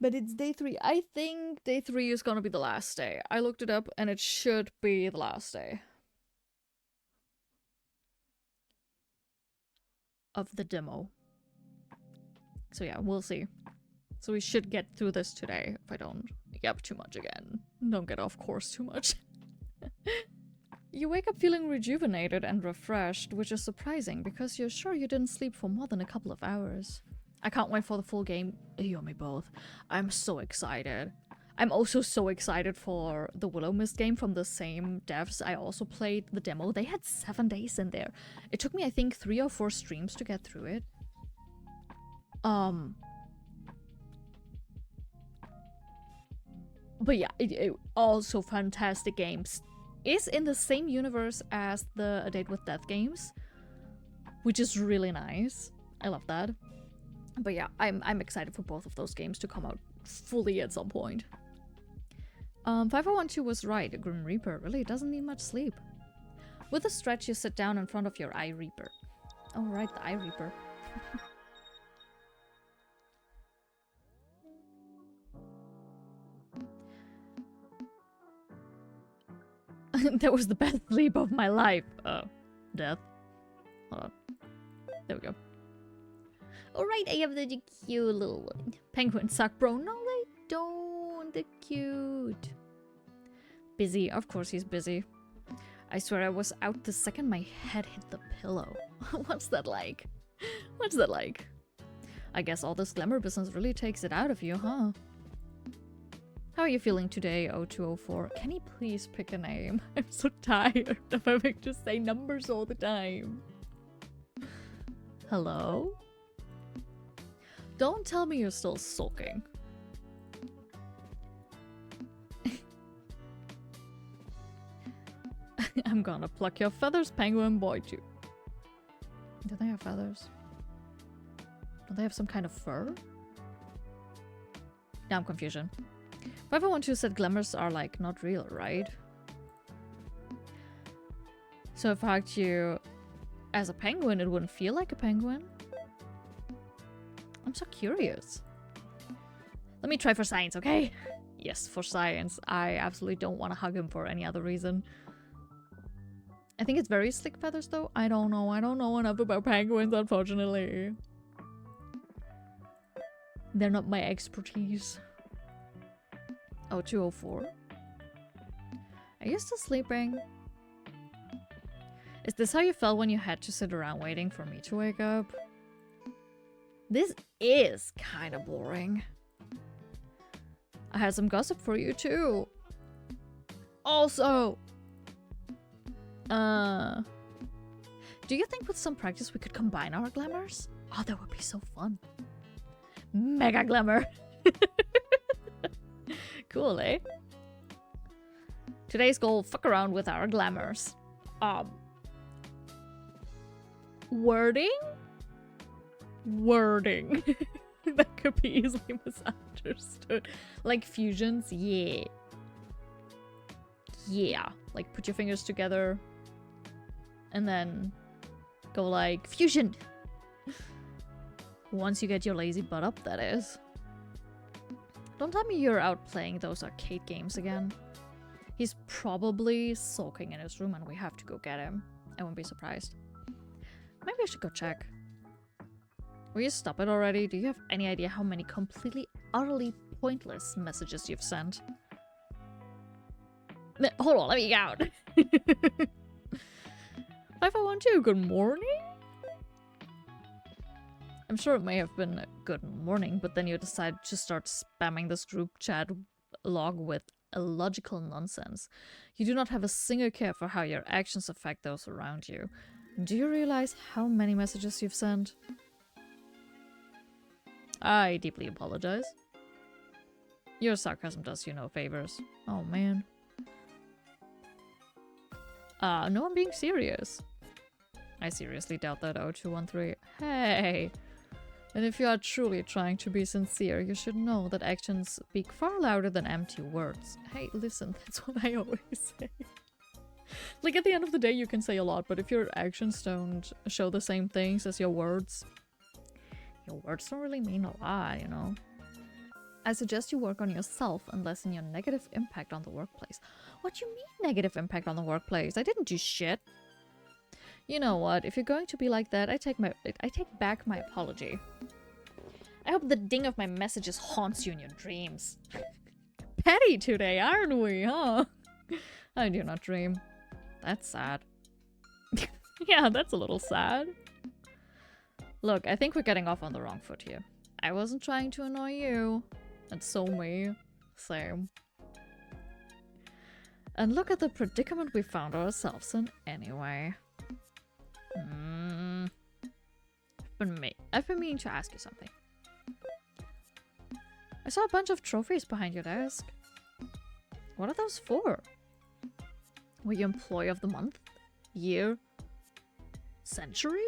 But it's day 3. I think day 3 is gonna be the last day. I looked it up and it should be the last day of the demo. So yeah, we'll see. So we should get through this today if I don't yap too much again. Don't get off course too much. You wake up feeling rejuvenated and refreshed, which is surprising because you're sure you didn't sleep for more than a couple of hours. I can't wait for the full game. You and me both. I'm so excited. I'm also so excited for the Willow Mist game from the same devs. I also played the demo. They had 7 days in there. It took me, I think, 3 or 4 streams to get through it. But yeah, it also fantastic games. Is in the same universe as the A Date with Death games, which is really nice. I love that. But yeah, I'm excited for both of those games to come out fully at some point. 5012 was right. A Grim Reaper really doesn't need much sleep. With a stretch, you sit down in front of your Eye Reaper. Oh right, the Eye Reaper. That was the best sleep of my life. Death. Hold on. There we go. Alright, I have the cute little one. Penguins suck, bro. No, they don't. They're cute. Busy. Of course he's busy. I swear I was out the second my head hit the pillow. What's that like? What's that like? I guess all this glamour business really takes it out of you, huh? How are you feeling today, 0204? Can you please pick a name? I'm so tired of having to say numbers all the time. Hello? Don't tell me you're still sulking. I'm gonna pluck your feathers, penguin boy, too. Do they have feathers? Do they have some kind of fur? Now I'm confusion. 5012 said glamours are like not real, right? So if I hugged you as a penguin, it wouldn't feel like a penguin? I'm so curious. Let me try for science, okay? Yes, for science. I absolutely don't want to hug him for any other reason. I think it's very slick feathers though. I don't know. I don't know enough about penguins, unfortunately. They're not my expertise. Oh, 204. Are you still sleeping? Is this how you felt when you had to sit around waiting for me to wake up? This is kind of boring. I had some gossip for you too. Also, do you think with some practice we could combine our glamours? Oh, that would be so fun. Mega glamour. Cool, eh? Today's goal, fuck around with our glamours. Wording? Wording. That could be easily misunderstood. Like fusions, yeah. Yeah. Like put your fingers together and then go like fusion. Once you get your lazy butt up, that is. Don't tell me you're out playing those arcade games again. He's probably sulking in his room and we have to go get him. I wouldn't be surprised. Maybe I should go check. Will you stop it already? Do you have any idea how many completely, utterly pointless messages you've sent? Hold on, let me count. 5012, good morning? I'm sure it may have been a good morning, but then you decided to start spamming this group chat log with illogical nonsense. You do not have a single care for how your actions affect those around you. Do you realize how many messages you've sent? I deeply apologize. Your sarcasm does you no favors. Oh man. No, I'm being serious. I seriously doubt that, 0213. Hey! And if you are truly trying to be sincere, you should know that actions speak far louder than empty words. Hey, listen, that's what I always say. Like, at the end of the day, you can say a lot, but if your actions don't show the same things as your words don't really mean a lot, you know? I suggest you work on yourself and lessen your negative impact on the workplace. What do you mean negative impact on the workplace? I didn't do shit. You know what? If you're going to be like that, I take back my apology. I hope the ding of my messages haunts you in your dreams. Petty today, aren't we, huh? I do not dream. That's sad. Yeah, that's a little sad. Look, I think we're getting off on the wrong foot here. I wasn't trying to annoy you. And so me. Same. And look at the predicament we found ourselves in anyway. I've been meaning to ask you something. I saw a bunch of trophies behind your desk. What are those for? Were you employee of the month? Year? Century?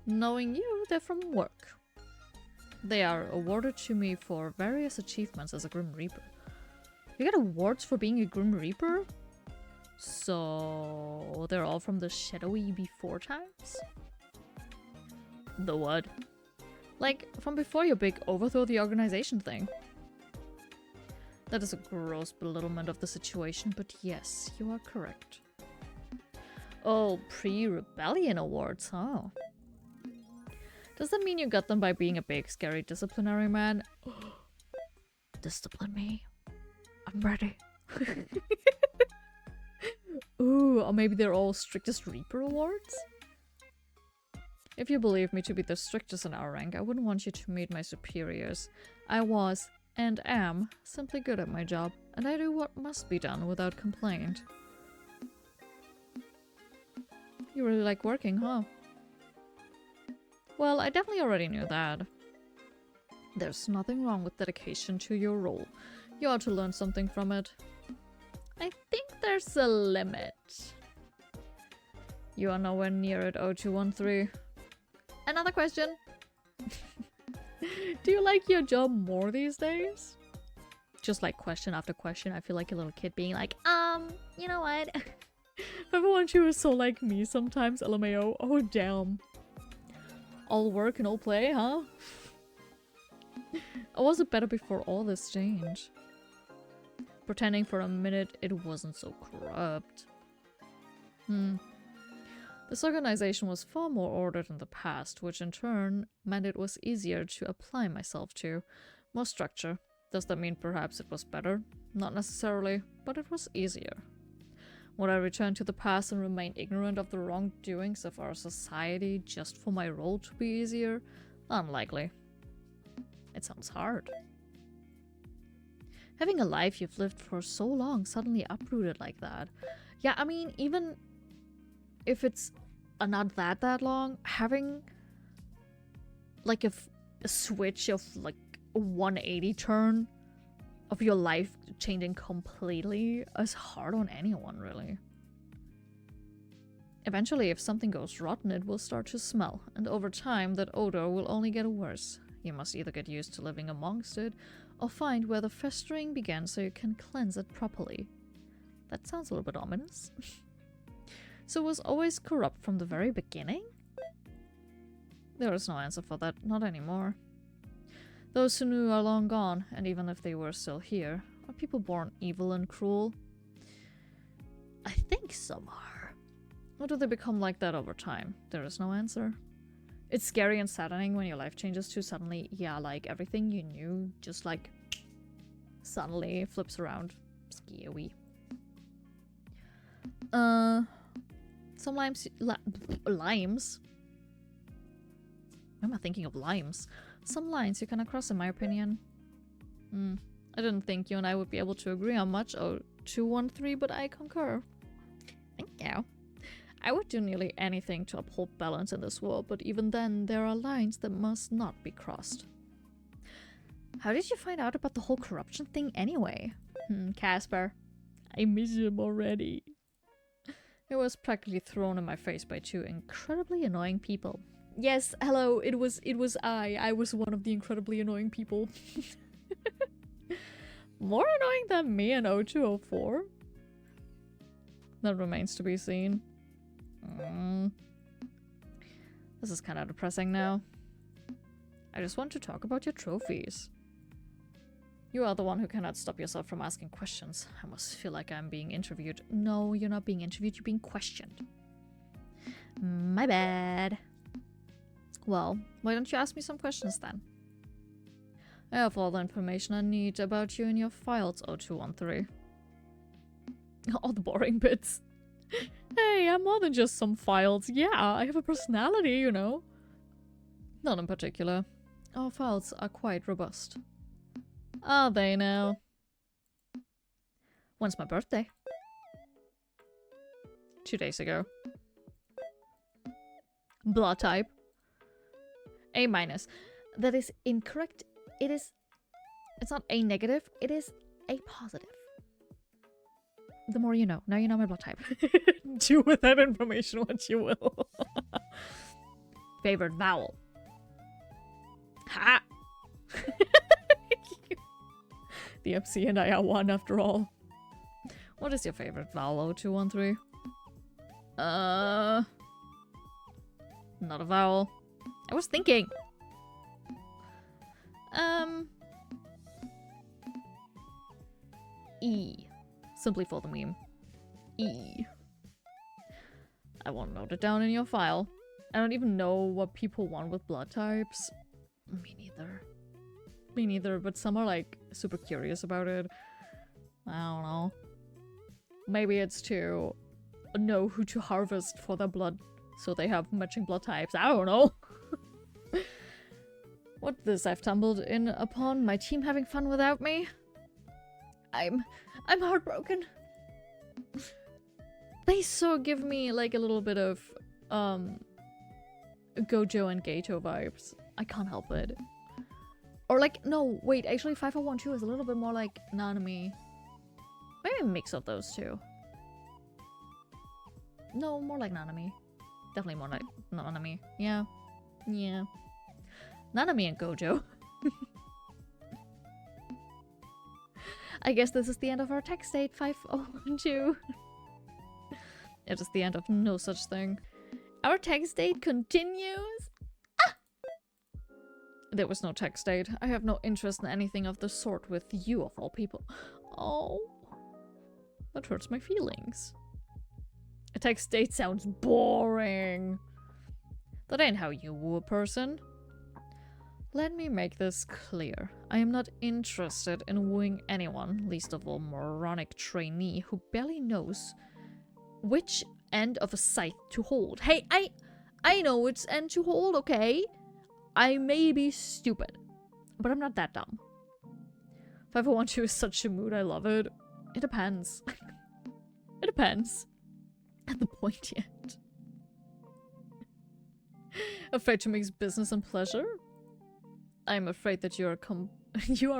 Knowing you, they're from work. They are awarded to me for various achievements as a Grim Reaper. You get awards for being a Grim Reaper? So they're all from the shadowy before times? The what? Like, from before your big overthrow the organization thing. That is a gross belittlement of the situation, but yes, you are correct. Oh, pre-rebellion awards, huh? Does that mean you got them by being a big, scary disciplinary man? Discipline me. I'm ready. Ooh, or maybe they're all strictest Reaper awards? If you believe me to be the strictest in our rank, I wouldn't want you to meet my superiors. I was, and am, simply good at my job, and I do what must be done without complaint. You really like working, huh? Well, I definitely already knew that. There's nothing wrong with dedication to your role. You ought to learn something from it. I think there's a limit. You are nowhere near it, 0213. Another question. Do you like your job more these days? Just like question after question, I feel like a little kid being like, you know what? Everyone she was so like me sometimes, LMAO. Oh, damn. All work and all play, huh? Or was it better before all this change? Pretending for a minute it wasn't so corrupt. This organization was far more ordered in the past, which in turn meant it was easier to apply myself to. More structure. Does that mean perhaps it was better? Not necessarily, but it was easier. Would I return to the past and remain ignorant of the wrongdoings of our society just for my role to be easier? Unlikely. It sounds hard. Having a life you've lived for so long suddenly uprooted like that. Yeah, I mean, even if it's not that long, having like a switch of like a 180 turn of your life changing completely is hard on anyone, really. Eventually, if something goes rotten, it will start to smell, and over time that odor will only get worse. You must either get used to living amongst it, or find where the festering began so you can cleanse it properly. That sounds a little bit ominous. So it was always corrupt from the very beginning? There is no answer for that, not anymore. Those who knew are long gone, and even if they were still here, are people born evil and cruel? I think some are. Or do they become like that over time? There is no answer. It's scary and saddening when your life changes to suddenly, yeah, like everything you knew just like suddenly flips around. Scary. Some limes. Limes? Why am I thinking of limes? Some lines you can cross, in my opinion. I didn't think you and I would be able to agree on much. Oh, 213, but I concur. Thank you. I would do nearly anything to uphold balance in this world, but even then, there are lines that must not be crossed. How did you find out about the whole corruption thing anyway? Casper. I miss him already. It was practically thrown in my face by two incredibly annoying people. Yes, hello, it was I. I was one of the incredibly annoying people. More annoying than me in 0204? That remains to be seen. This is kind of depressing now. I just want to talk about your trophies. You are the one who cannot stop yourself from asking questions. I must feel like I'm being interviewed. No, you're not being interviewed, you're being questioned. My bad. Well, why don't you ask me some questions then? I have all the information I need about you in your files, 0213. All the boring bits. Hey, I'm more than just some files. Yeah, I have a personality, you know. Not in particular. Our files are quite robust. Are they now? When's my birthday? 2 days ago. Blood type. A-. That is incorrect. It's not A negative, it is A positive. The more you know. Now you know my blood type. Do with that information what you will. Favorite vowel. Ha! The MC and I are one after all. What is your favorite vowel, 0213? Not a vowel. I was thinking. E. Simply for the meme. E. I won't note it down in your file. I don't even know what people want with blood types. Me neither. Me neither, but some are like super curious about it. I don't know. Maybe it's to know who to harvest for their blood so they have matching blood types. I don't know. What this I've tumbled in upon my team having fun without me? I'm heartbroken. They so give me like a little bit of Gojo and Gato vibes. I can't help it. Or like, no, wait, actually 5012 is a little bit more like Nanami. Maybe a mix of those two. No, more like Nanami. Definitely more like Nanami. Yeah. Yeah. Nanami and Gojo. I guess this is the end of our text date, 5012. It is the end of no such thing. Our text date continues. Ah! There was no text date. I have no interest in anything of the sort with you of all people. Oh. That hurts my feelings. A text date sounds boring. That ain't how you woo a person. Let me make this clear. I am not interested in wooing anyone, least of all moronic trainee who barely knows which end of a scythe to hold. Hey, I know which end to hold, okay? I may be stupid, but I'm not that dumb. 5012 is such a mood, I love it. It depends. It depends. At the point yet. Afraid to mix business and pleasure? I'm afraid that you are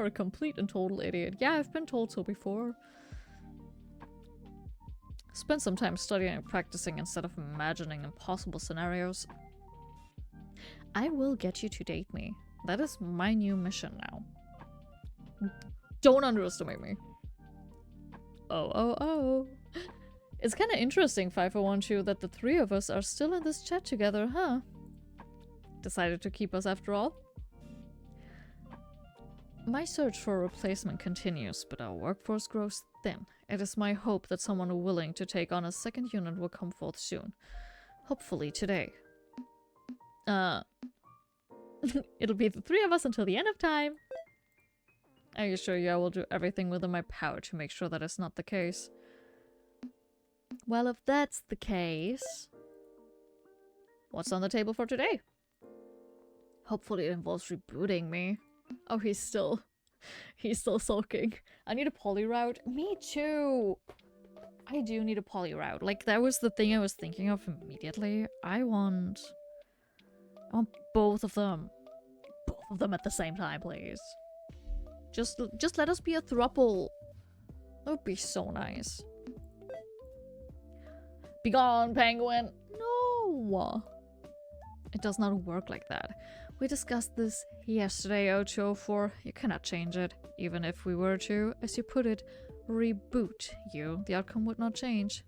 a complete and total idiot. Yeah, I've been told so before. Spend some time studying and practicing instead of imagining impossible scenarios. I will get you to date me. That is my new mission now. Don't underestimate me. Oh. It's kind of interesting, 5012, that the three of us are still in this chat together, huh? Decided to keep us after all? My search for a replacement continues, but our workforce grows thin. It is my hope that someone willing to take on a second unit will come forth soon. Hopefully today. It'll be the three of us until the end of time. I assure you I will do everything within my power to make sure that is not the case. Well, if that's the case... What's on the table for today? Hopefully it involves rebooting me. Oh, he's still sulking. I need a poly route. Me too. I do need a poly route. Like, that was the thing I was thinking of immediately. I want both of them. Both of them at the same time, please. Just let us be a throuple. That would be so nice. Be gone, penguin. No. It does not work like that. We discussed this yesterday, 0204. You cannot change it. Even if we were to, as you put it, reboot you, the outcome would not change.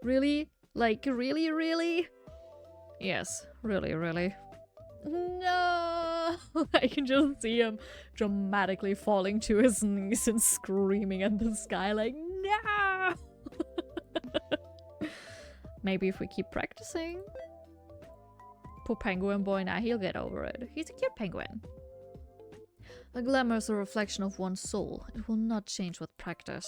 Really? Like, really? Yes, really. No! no! I can just see him dramatically falling to his knees and screaming at the sky like, no! Maybe if we keep practicing. Poor penguin boy, now he'll get over it. He's a cute penguin. A glamour is a reflection of one's soul. It will not change with practice.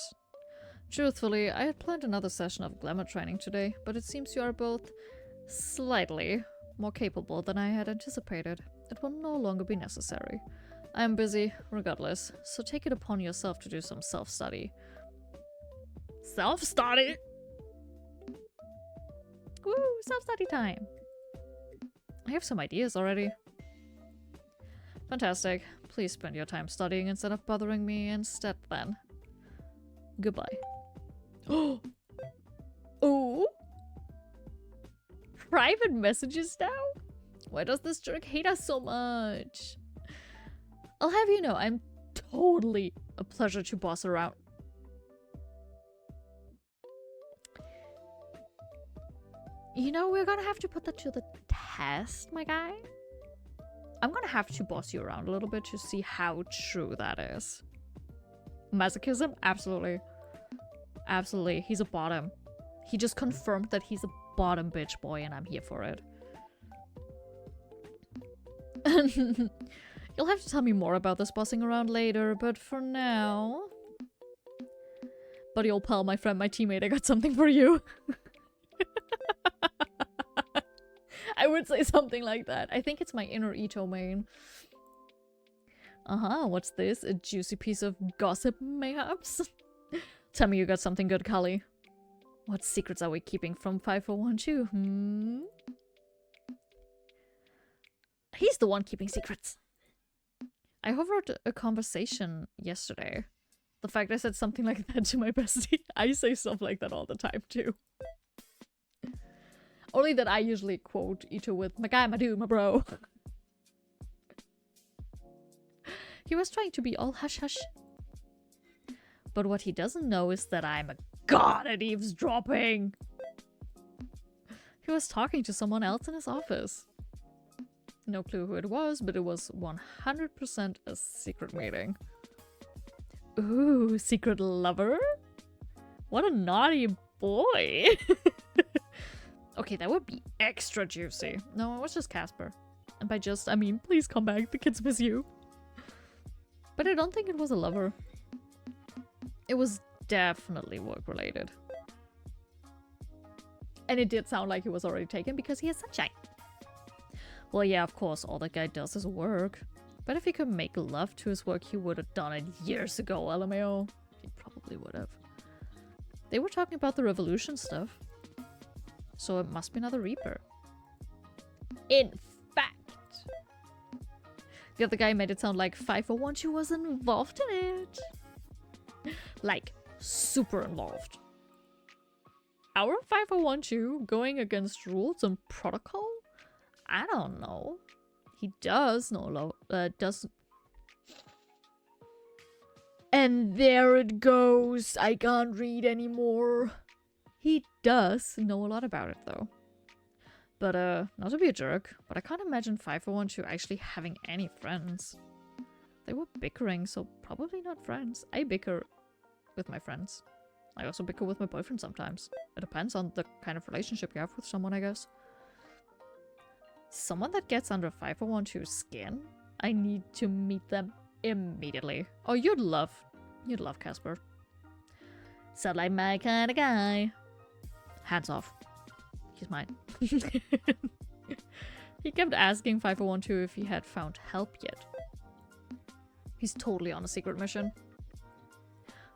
Truthfully, I had planned another session of glamour training today, but it seems you are both slightly more capable than I had anticipated. It will no longer be necessary. I am busy, regardless, so take it upon yourself to do some self-study. Self-study? Woo, self-study time. I have some ideas already. Fantastic. Please spend your time studying instead of bothering me instead then. Goodbye. Oh! Private messages now? Why does this jerk hate us so much? I'll have you know, I'm totally a pleasure to boss around. You know, we're gonna have to put that to the test, my guy. I'm gonna have to boss you around a little bit to see how true that is. Masochism? Absolutely. Absolutely. He's a bottom. He just confirmed that he's a bottom bitch boy and I'm here for it. You'll have to tell me more about this bossing around later, but for now... Buddy old pal, my friend, my teammate, I got something for you. I would say something like that. I think it's my inner Ito main. What's this? A juicy piece of gossip, mayhaps? Tell me you got something good, Kali. What secrets are we keeping from 5012? He's the one keeping secrets. I overheard a conversation yesterday. The fact I said something like that to my bestie. I say stuff like that all the time, too. Only that I usually quote Ito with, my guy, my dude, my bro. He was trying to be all hush-hush. But what he doesn't know is that I'm a god at eavesdropping. He was talking to someone else in his office. No clue who it was, but it was 100% a secret meeting. Ooh, secret lover? What a naughty boy. Okay, that would be extra juicy. No, it was just Casper. And by just, I mean, please come back, the kids miss you. But I don't think it was a lover. It was definitely work-related. And it did sound like he was already taken because he has sunshine. Well, yeah, of course, all that guy does is work. But if he could make love to his work, he would have done it years ago, LMAO. He probably would have. They were talking about the revolution stuff. So it must be another Reaper. In fact, the other guy made it sound like 5012 was involved in it. Like, super involved. Our 5012 going against rules and protocol? I don't know. He does know does. And there it goes. I can't read anymore. He does know a lot about it, though. But, not to be a jerk, but I can't imagine 5012 actually having any friends. They were bickering, so probably not friends. I bicker with my friends. I also bicker with my boyfriend sometimes. It depends on the kind of relationship you have with someone, I guess. Someone that gets under 5012's skin, I need to meet them immediately. Oh, you'd love Casper. Sound like my kind of guy. Hands off. He's mine. He kept asking 5012 if he had found help yet. He's totally on a secret mission.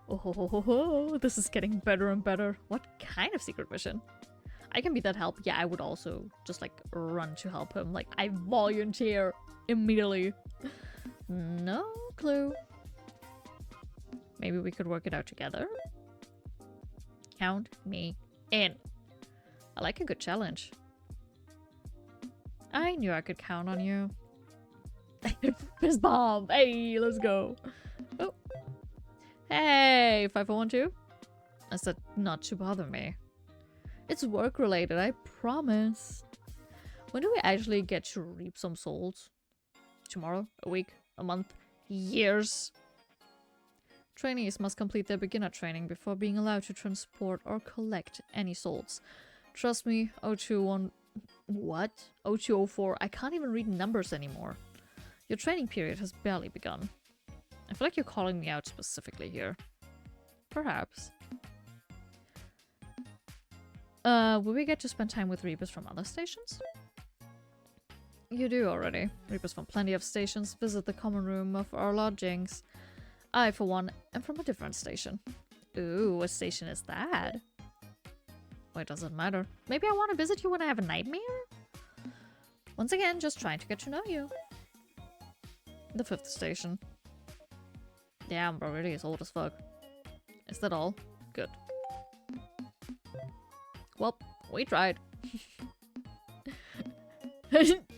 Oh ho ho ho ho, this is getting better and better. What kind of secret mission? I can be that help. Yeah, I would also just like run to help him. Like, I volunteer immediately. No clue. Maybe we could work it out together. Count me in. I like a good challenge. I knew I could count on you. Fist bomb! Hey, let's go. Oh. Hey, 5012. I said not to bother me. It's work related, I promise. When do we actually get to reap some souls? tomorrow, a week, a month, years. Trainees must complete their beginner training before being allowed to transport or collect any souls. Trust me, 021... What? 0204, I can't even read numbers anymore. Your training period has barely begun. I feel like you're calling me out specifically here. Perhaps. Will we get to spend time with Reapers from other stations? You do already. Reapers from plenty of stations visit the common room of our lodgings. I, for one, am from a different station. Ooh, what station is that? Why does it matter? Maybe I want to visit you when I have a nightmare? Once again, just trying to get to know you. The 5th station. Damn, bro, really is old as fuck. Is that all? Good. Well, we tried.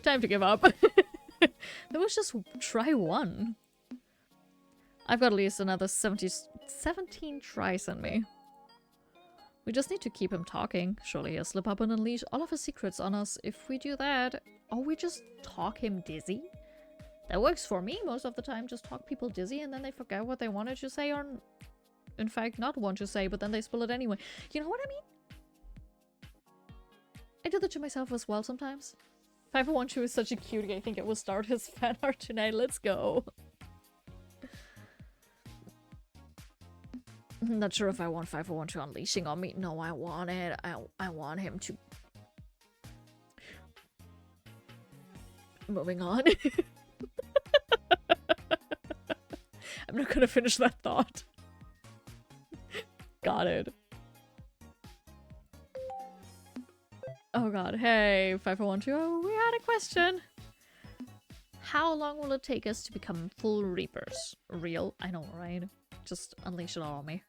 Time to give up. That was just try one. I've got at least another 17 tries in me. We just need to keep him talking. Surely he'll slip up and unleash all of his secrets on us if we do that. Or we just talk him dizzy. That works for me most of the time. Just talk people dizzy and then they forget what they wanted to say or in fact not want to say, but then they spill it anyway. You know what I mean? I do that to myself as well sometimes. 5012 is such a cutie. I think it will start his fan art tonight. Let's go. I'm not sure if I want 5012 unleashing on me. No, I want it. I want him to... Moving on. I'm not gonna finish that thought. Got it. Oh god, hey, 5012, we had a question. How long will it take us to become full Reapers? Real? I know, right? Just unleash it all on me.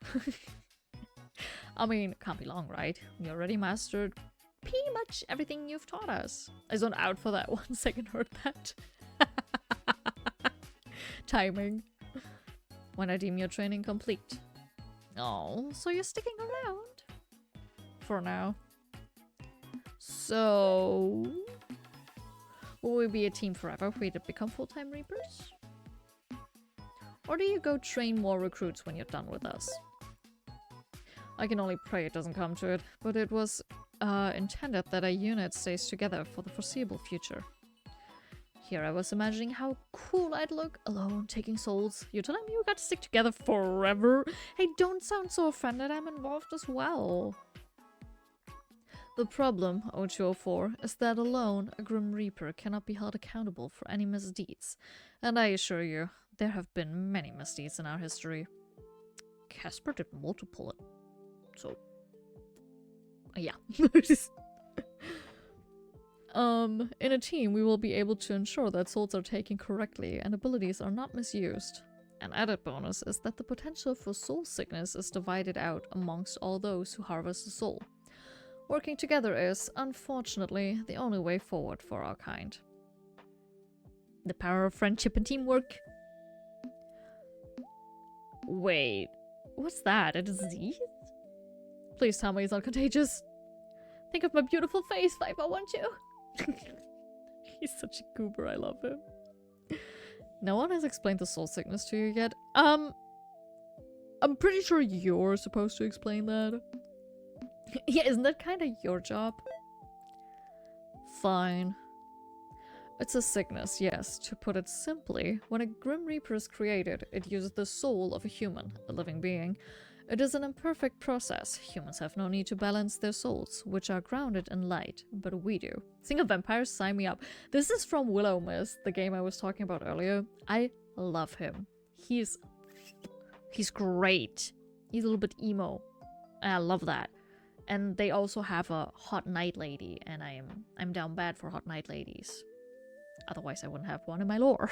I mean, can't be long, right? We already mastered pretty much everything you've taught us. I zoned out for that 1 second, heard that. Timing. When I deem your training complete. Oh, so you're sticking around? For now. So... will we be a team forever if we become full-time Reapers? Or do you go train more recruits when you're done with us? I can only pray it doesn't come to it, but it was intended that a unit stays together for the foreseeable future. Here I was imagining how cool I'd look, alone, taking souls. You're telling me we got to stick together forever? Hey, don't sound so offended, I'm involved as well. The problem, 0204, is that alone, a Grim Reaper cannot be held accountable for any misdeeds. And I assure you, there have been many misdeeds in our history. Casper did multiple, so... yeah. In a team, we will be able to ensure that souls are taken correctly and abilities are not misused. An added bonus is that the potential for soul sickness is divided out amongst all those who harvest a soul. Working together is, unfortunately, the only way forward for our kind. The power of friendship and teamwork. Wait, what's that? A disease? Please tell me it's not contagious. Think of my beautiful face, 5012. He's such a goober, I love him. No one has explained the soul sickness to you yet. I'm pretty sure you're supposed to explain that. Yeah, isn't that kind of your job? Fine. It's a sickness, yes. To put it simply, when a Grim Reaper is created, it uses the soul of a human, a living being. It is an imperfect process. Humans have no need to balance their souls, which are grounded in light, but we do. Sing of Vampires, sign me up. This is from Willow Mist, the game I was talking about earlier. I love him. He's great. He's a little bit emo. And I love that. And they also have a hot night lady, and I'm down bad for hot night ladies. Otherwise I wouldn't have one in my lore.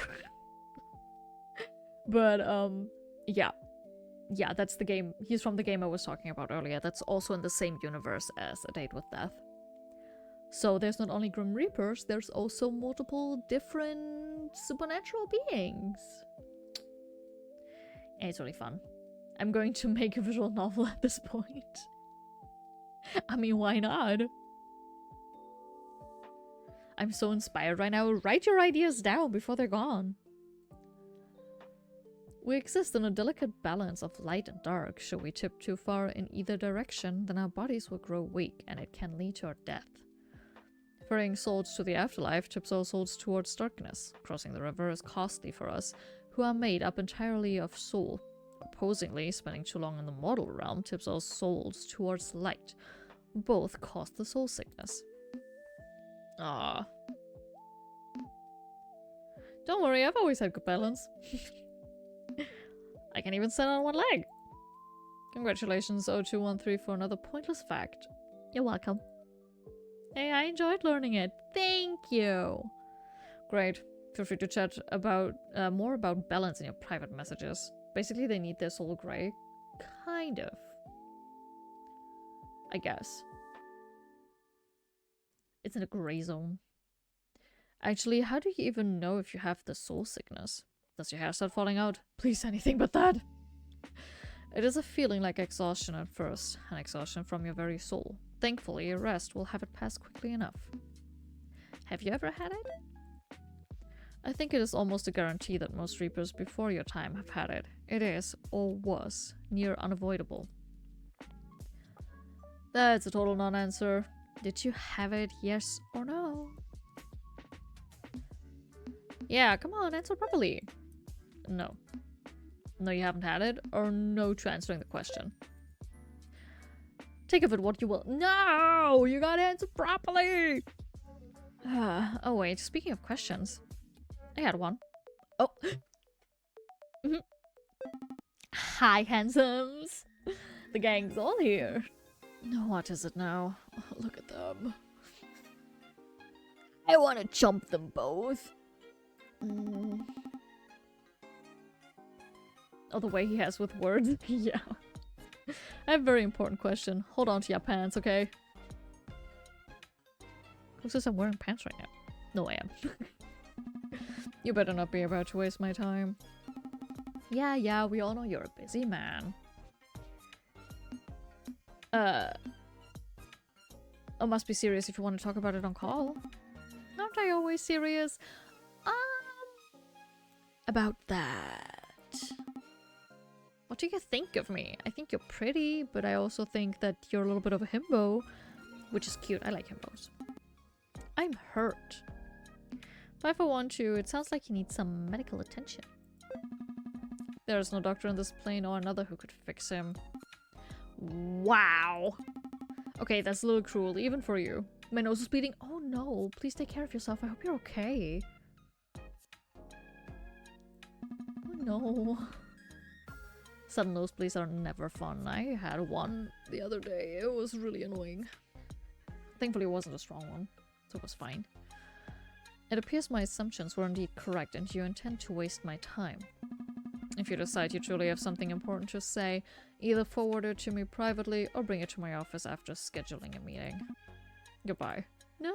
But yeah. Yeah, that's the game. He's from the game I was talking about earlier. That's also in the same universe as A Date with Death. So there's not only Grim Reapers, there's also multiple different supernatural beings. And it's really fun. I'm going to make a visual novel at this point. I mean, why not? I'm so inspired right now. Write your ideas down before they're gone. We exist in a delicate balance of light and dark. Should we tip too far in either direction, then our bodies will grow weak and it can lead to our death. Ferrying souls to the afterlife tips our souls towards darkness. Crossing the river is costly for us, who are made up entirely of soul. Opposingly, spending too long in the mortal realm tips our souls towards light. Both cause the soul sickness. Ah. Don't worry, I've always had good balance. I can even stand on one leg. Congratulations, 0213, for another pointless fact. You're welcome. Hey, I enjoyed learning it. Thank you. Great. Feel free to chat about more about balance in your private messages. Basically, they need their soul gray. Kind of. I guess. It's in a gray zone. Actually, how do you even know if you have the soul sickness? Does your hair start falling out? Please, anything but that. It is a feeling like exhaustion at first, an exhaustion from your very soul. Thankfully, a rest will have it pass quickly enough. Have you ever had it? I think it is almost a guarantee that most reapers before your time have had it. It is, or was, near unavoidable. That's a total non-answer. Did you have it, yes or no? Yeah, come on, answer properly. No. No, you haven't had it, or no to answering the question. Take of it what you will. No! You gotta answer properly! Oh wait, speaking of questions. I had one. Oh! Hi, handsomes! The gang's all here. What is it now? Oh, look at them. I want to jump them both. Oh, the way he has with words. Yeah. I have a very important question. Hold on to your pants, okay? Who says I'm wearing pants right now? No, I am. You better not be about to waste my time. Yeah, we all know you're a busy man. Oh, must be serious if you want to talk about it on call. Aren't I always serious? About that. What do you think of me? I think you're pretty, but I also think that you're a little bit of a himbo, which is cute. I like himbos. I'm hurt. 5012, it sounds like you need some medical attention. There's no doctor on this plane or another who could fix him. Wow. Okay, that's a little cruel, even for you. My nose is bleeding. Oh no, please take care of yourself. I hope you're okay. Oh no. Sudden nosebleeds are never fun. I had one the other day. It was really annoying. Thankfully it wasn't a strong one, so it was fine. It appears my assumptions were indeed correct and you intend to waste my time. If you decide you truly have something important to say, either forward it to me privately or bring it to my office after scheduling a meeting. Goodbye. No!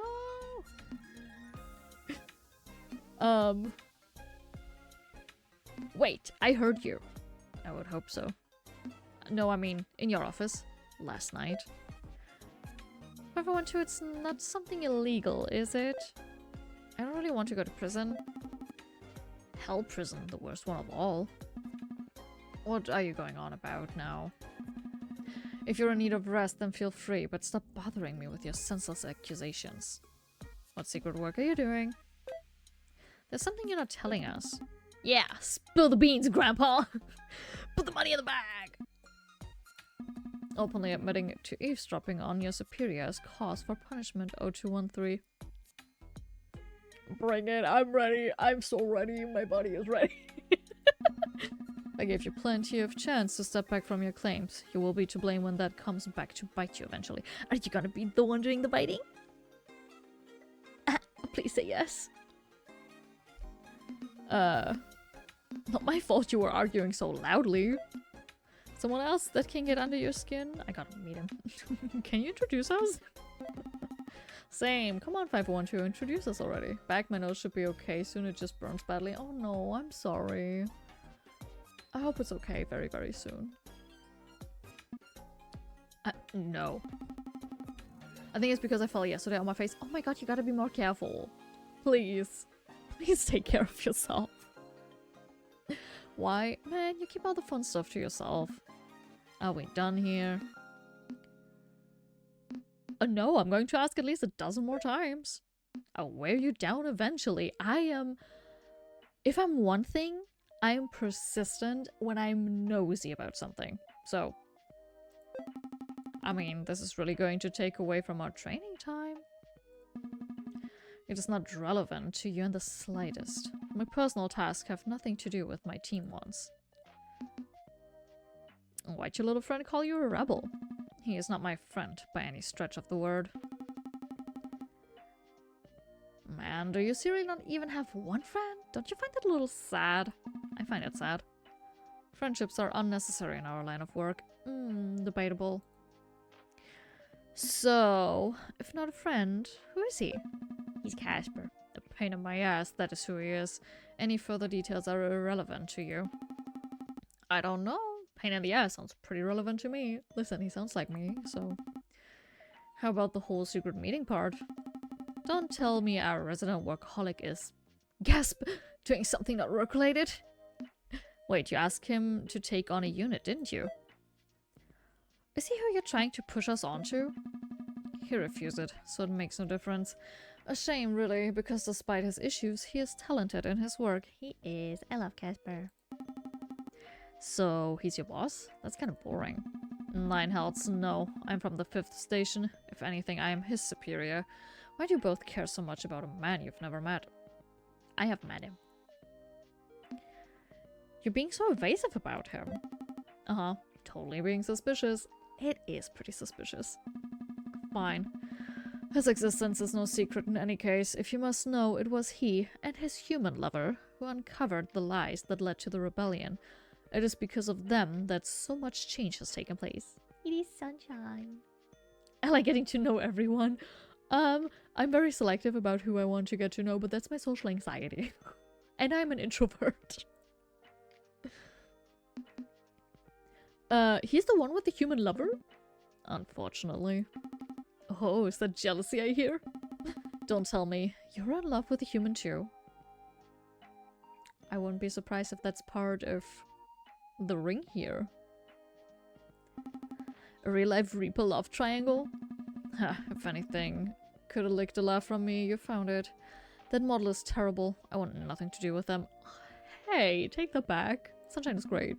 Wait, I heard you. I would hope so. No, I mean, in your office. Last night. 512, it's not something illegal, is it? I don't really want to go to prison. Hell prison, the worst one of all. What are you going on about now? If you're in need of rest, then feel free, but stop bothering me with your senseless accusations. What secret work are you doing? There's something you're not telling us. Yeah, spill the beans, Grandpa! Put the money in the bag! Openly admitting to eavesdropping on your superiors cause for punishment 0213. Bring it, I'm ready. I'm so ready, my body is ready. I gave you plenty of chance to step back from your claims. You will be to blame when that comes back to bite you eventually. Are you gonna be the one doing the biting? Please say yes. Not my fault you were arguing so loudly. Someone else that can get under your skin? I gotta meet him. Can you introduce us? Same. Come on, 512, introduce us already. Back my nose should be okay. Soon it just burns badly. Oh no, I'm sorry. I hope it's okay very, very soon. No. I think it's because I fell yesterday on my face. Oh my god, you gotta be more careful. Please. Please take care of yourself. Why? Man, you keep all the fun stuff to yourself. Are we done here? No, I'm going to ask at least 12 more times. I'll wear you down eventually. If I'm one thing, I'm persistent when I'm nosy about something. So, I mean, this is really going to take away from our training time. It is not relevant to you in the slightest. My personal tasks have nothing to do with my team ones. Why'd your little friend call you a rebel? He is not my friend by any stretch of the word. Man, do you seriously not even have one friend? Don't you find that a little sad? I find it sad. Friendships are unnecessary in our line of work. Debatable. So, if not a friend, who is he? He's Casper. A pain in my ass, that is who he is. Any further details are irrelevant to you. I don't know. Pain in the ass sounds pretty relevant to me. Listen, he sounds like me, so... How about the whole secret meeting part? Don't tell me our resident workaholic is... Gasp! Doing something not work-related? Wait, you asked him to take on a unit, didn't you? Is he who you're trying to push us onto? He refused it, so it makes no difference. A shame, really, because despite his issues, he is talented in his work. He is. I love Casper. So, he's your boss? That's kind of boring. 9 hells, no. I'm from the 5th station. If anything, I am his superior. Why do you both care so much about a man you've never met? I have met him. You're being so evasive about him. Uh-huh. Totally being suspicious. It is pretty suspicious. Fine. His existence is no secret in any case. If you must know, it was he and his human lover who uncovered the lies that led to the rebellion. It is because of them that so much change has taken place. It is sunshine. I like getting to know everyone. I'm very selective about who I want to get to know, but that's my social anxiety. And I'm an introvert. He's the one with the human lover? Unfortunately. Oh, is that jealousy I hear? Don't tell me. You're in love with a human too. I wouldn't be surprised if that's part of the ring here. A real-life Reaper love triangle? If anything could have licked a laugh from me, you found it. That model is terrible. I want nothing to do with them. Hey, take that back. Sunshine is great.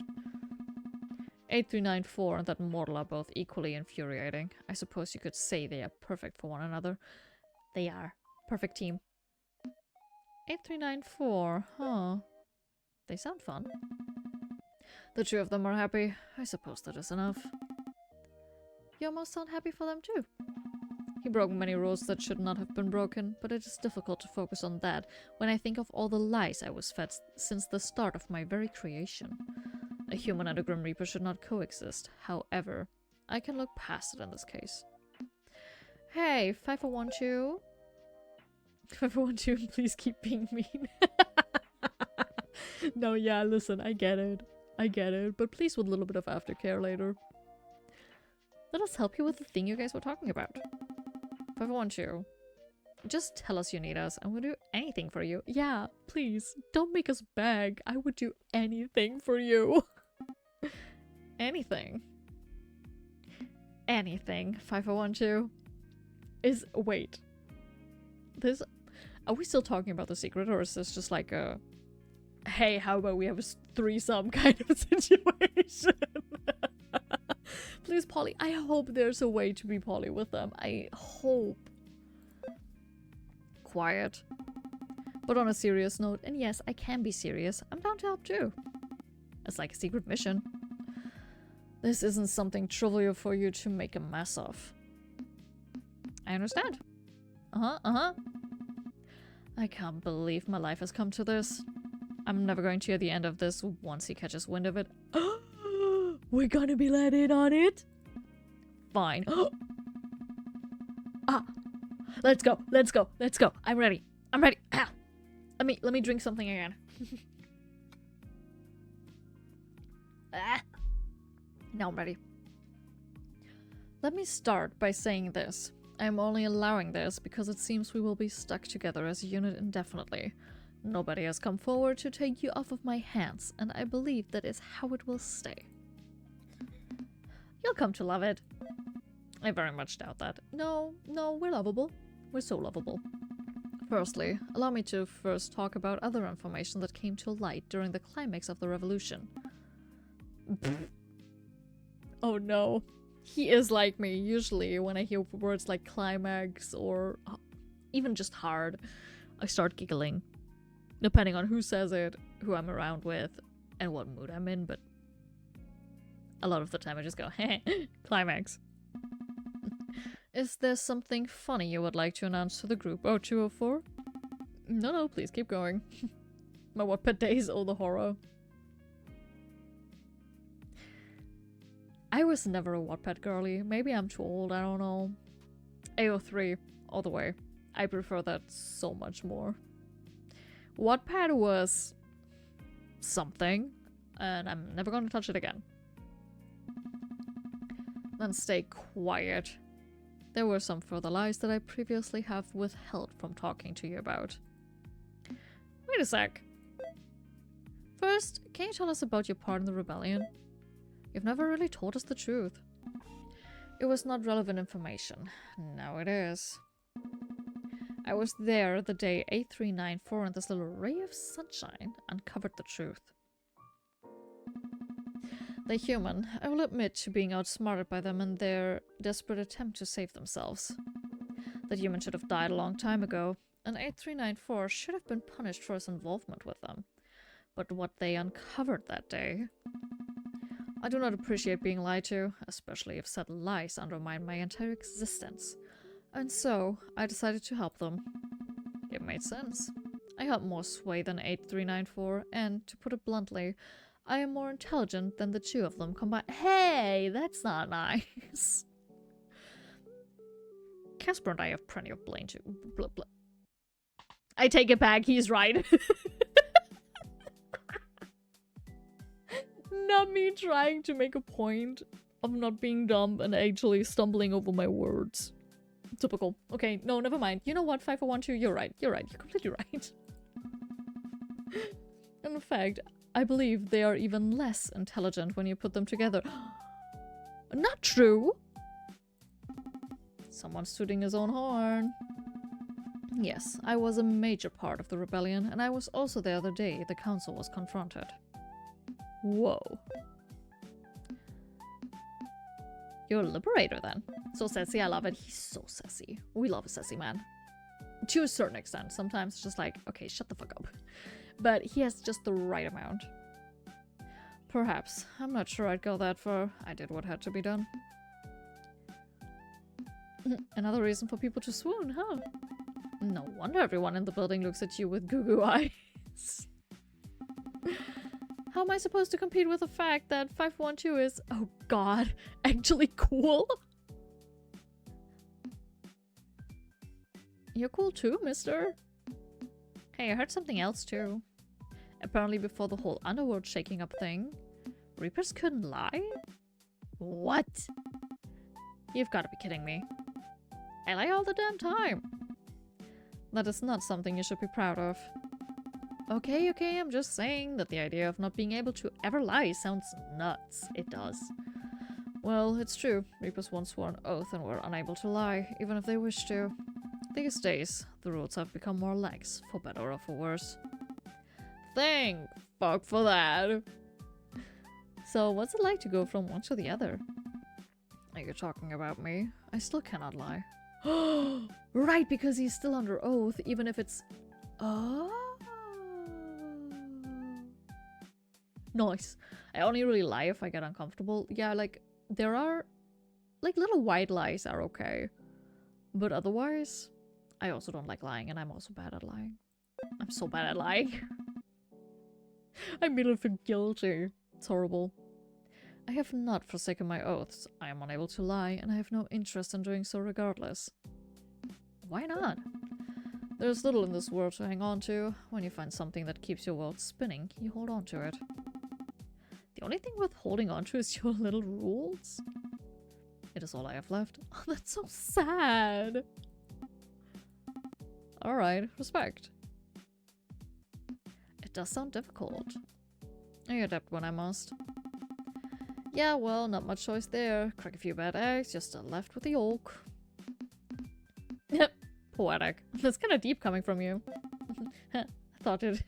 8394 and that model are both equally infuriating. I suppose you could say they are perfect for one another. They are. Perfect team. 8394, huh? They sound fun. The two of them are happy. I suppose that is enough. You almost sound happy for them too. He broke many rules that should not have been broken, but it is difficult to focus on that when I think of all the lies I was fed since the start of my very creation. A human and a Grim Reaper should not coexist. However, I can look past it in this case. Hey, 5412. 5412, please keep being mean. No, yeah, listen, I get it. I get it, but please with a little bit of aftercare later. Let us help you with the thing you guys were talking about. 5412. Just tell us you need us and we'll do anything for you. Yeah, please, don't make us beg. I would do anything for you. Anything. Anything. 5412. Is, wait. This, are we still talking about the secret or is this just like a, hey, how about we have a threesome kind of situation? Please, Polly, I hope there's a way to be Polly with them. I hope. Quiet. But on a serious note, and yes, I can be serious, I'm down to help too. It's like a secret mission. This isn't something trivial for you to make a mess of. I understand. I can't believe my life has come to this. I'm never going to hear the end of this once he catches wind of it. We're gonna be let in on it? Fine. Let's go, let's go, let's go. I'm ready. I'm ready. Ah. Let me drink something again. Now I'm ready. Let me start by saying this. I'm only allowing this because it seems we will be stuck together as a unit indefinitely. Nobody has come forward to take you off of my hands, and I believe that is how it will stay. You'll come to love it. I very much doubt that. No, we're lovable. We're so lovable. Firstly, allow me to first talk about other information that came to light during the climax of the revolution. Oh no. He is like me. Usually when I hear words like climax or even just hard, I start giggling. Depending on who says it, who I'm around with, and what mood I'm in, but a lot of the time I just go, heh, climax. Is there something funny you would like to announce to the group? Oh, 204? No, please keep going. My Wattpad days, oh the horror. I was never a Wattpad girly. Maybe I'm too old, I don't know. AO3, all the way. I prefer that so much more. Wattpad was something, and I'm never gonna touch it again. Then stay quiet. There were some further lies that I previously have withheld from talking to you about. Wait a sec. First, can you tell us about your part in the rebellion? You've never really told us the truth. It was not relevant information. Now it is. I was there the day 8394 and this little ray of sunshine uncovered the truth. The human, I will admit to being outsmarted by them in their desperate attempt to save themselves. That human should have died a long time ago, and 8394 should have been punished for his involvement with them. But what they uncovered that day... I do not appreciate being lied to, especially if said lies undermine my entire existence. And so, I decided to help them. It made sense. I held more sway than 8394, and, to put it bluntly, I am more intelligent than the two of them combined. Hey, that's not nice. Casper and I have plenty of blame to... Blah, blah. I take it back, he's right. Not me trying to make a point of not being dumb and actually stumbling over my words. Typical. Okay, no, never mind. You know what, 5012, you're right. You're completely right. In fact, I believe they are even less intelligent when you put them together. Not true! Someone's tooting his own horn. Yes, I was a major part of the rebellion, and I was also there the day the council was confronted. Whoa. You're a liberator then. So sassy, I love it. He's so sassy. We love a sassy man. To a certain extent. Sometimes it's just like, okay, shut the fuck up. But he has just the right amount. Perhaps. I'm not sure I'd go that far. I did what had to be done. Another reason for people to swoon, huh? No wonder everyone in the building looks at you with goo-goo eyes. How am I supposed to compete with the fact that 512 is, oh god, actually cool? You're cool too, mister. Hey, I heard something else too. Apparently before the whole underworld shaking up thing, Reapers couldn't lie? What? You've got to be kidding me. I lie all the damn time. That is not something you should be proud of. Okay, I'm just saying that the idea of not being able to ever lie sounds nuts. It does. Well, it's true. Reapers once swore an oath and were unable to lie, even if they wished to. These days, the rules have become more lax, for better or for worse. Thank fuck for that. So, what's it like to go from one to the other? Are you talking about me? I still cannot lie. Right, because he's still under oath, even if it's... Oh... Nice. I only really lie if I get uncomfortable. Yeah, like, there are... Like, little white lies are okay. But otherwise, I also don't like lying, and I'm also bad at lying. I'm so bad at lying. I immediately feel guilty. It's horrible. I have not forsaken my oaths. I am unable to lie, and I have no interest in doing so regardless. Why not? There's little in this world to hang on to. When you find something that keeps your world spinning, you hold on to it. The only thing worth holding on to is your little rules. It is all I have left. Oh, that's so sad. Alright, respect. It does sound difficult. I adapt when I must. Yeah, well, not much choice there. Crack a few bad eggs, just left with the yolk. Poetic. That's kind of deep coming from you. I thought it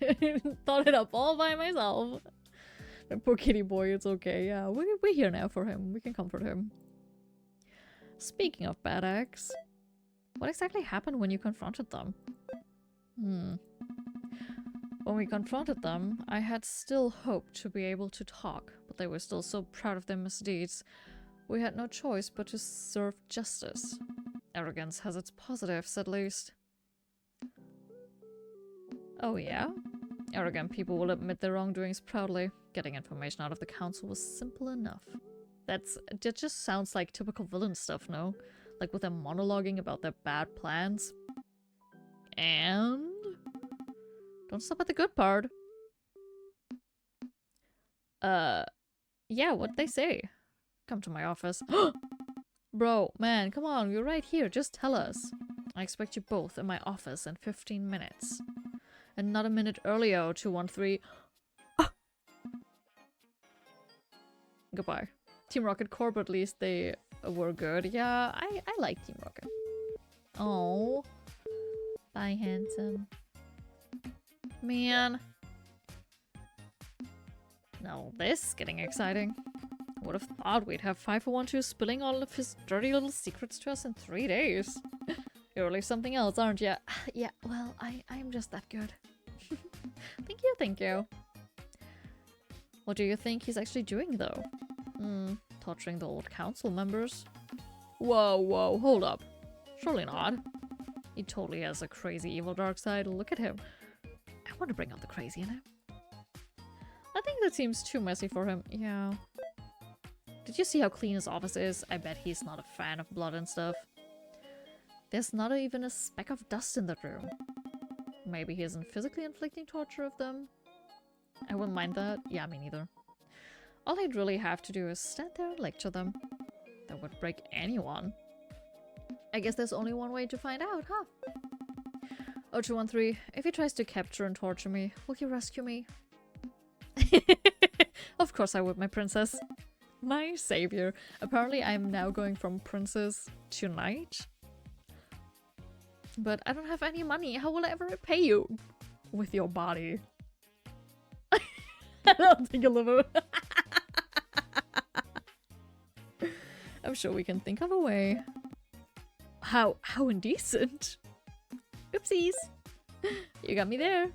thought it up all by myself. That poor kitty boy, it's okay. Yeah, we're here now for him. We can comfort him. Speaking of bad eggs, what exactly happened when you confronted them? When we confronted them, I had still hoped to be able to talk, but they were still so proud of their misdeeds. We had no choice but to serve justice. Arrogance has its positives, at least. Oh yeah? Arrogant people will admit their wrongdoings proudly. Getting information out of the council was simple enough. That just sounds like typical villain stuff, no? Like with them monologuing about their bad plans. And... don't stop at the good part. Yeah, what'd they say? Come to my office. Bro, man, come on, we're right here, just tell us. I expect you both in my office in 15 minutes. And not a minute earlier, 213. Goodbye. Team Rocket Corp, at least they were good. Yeah, I like Team Rocket. Oh. Bye, handsome. Man. Now this is getting exciting. Would have thought we'd have 5012 spilling all of his dirty little secrets to us in 3 days. You're really something else, aren't you? Yeah, well, I'm just that good. Thank you, thank you. What do you think he's actually doing, though? Torturing the old council members? Whoa, hold up. Surely not. He totally has a crazy evil dark side. Look at him. I want to bring out the crazy in him. I think that seems too messy for him. Yeah. Did you see how clean his office is? I bet he's not a fan of blood and stuff. There's not even a speck of dust in that room. Maybe he isn't physically inflicting torture of them? I wouldn't mind that. Yeah, me neither. All he'd really have to do is stand there and lecture them. That would break anyone. I guess there's only one way to find out, huh? 0213, if he tries to capture and torture me, will you rescue me? Of course I would, my princess. My savior. Apparently I'm now going from princess to knight. But I don't have any money. How will I ever repay you? With your body. I don't think you'll live it. I'm sure we can think of a way. How indecent. Oopsies. You got me there.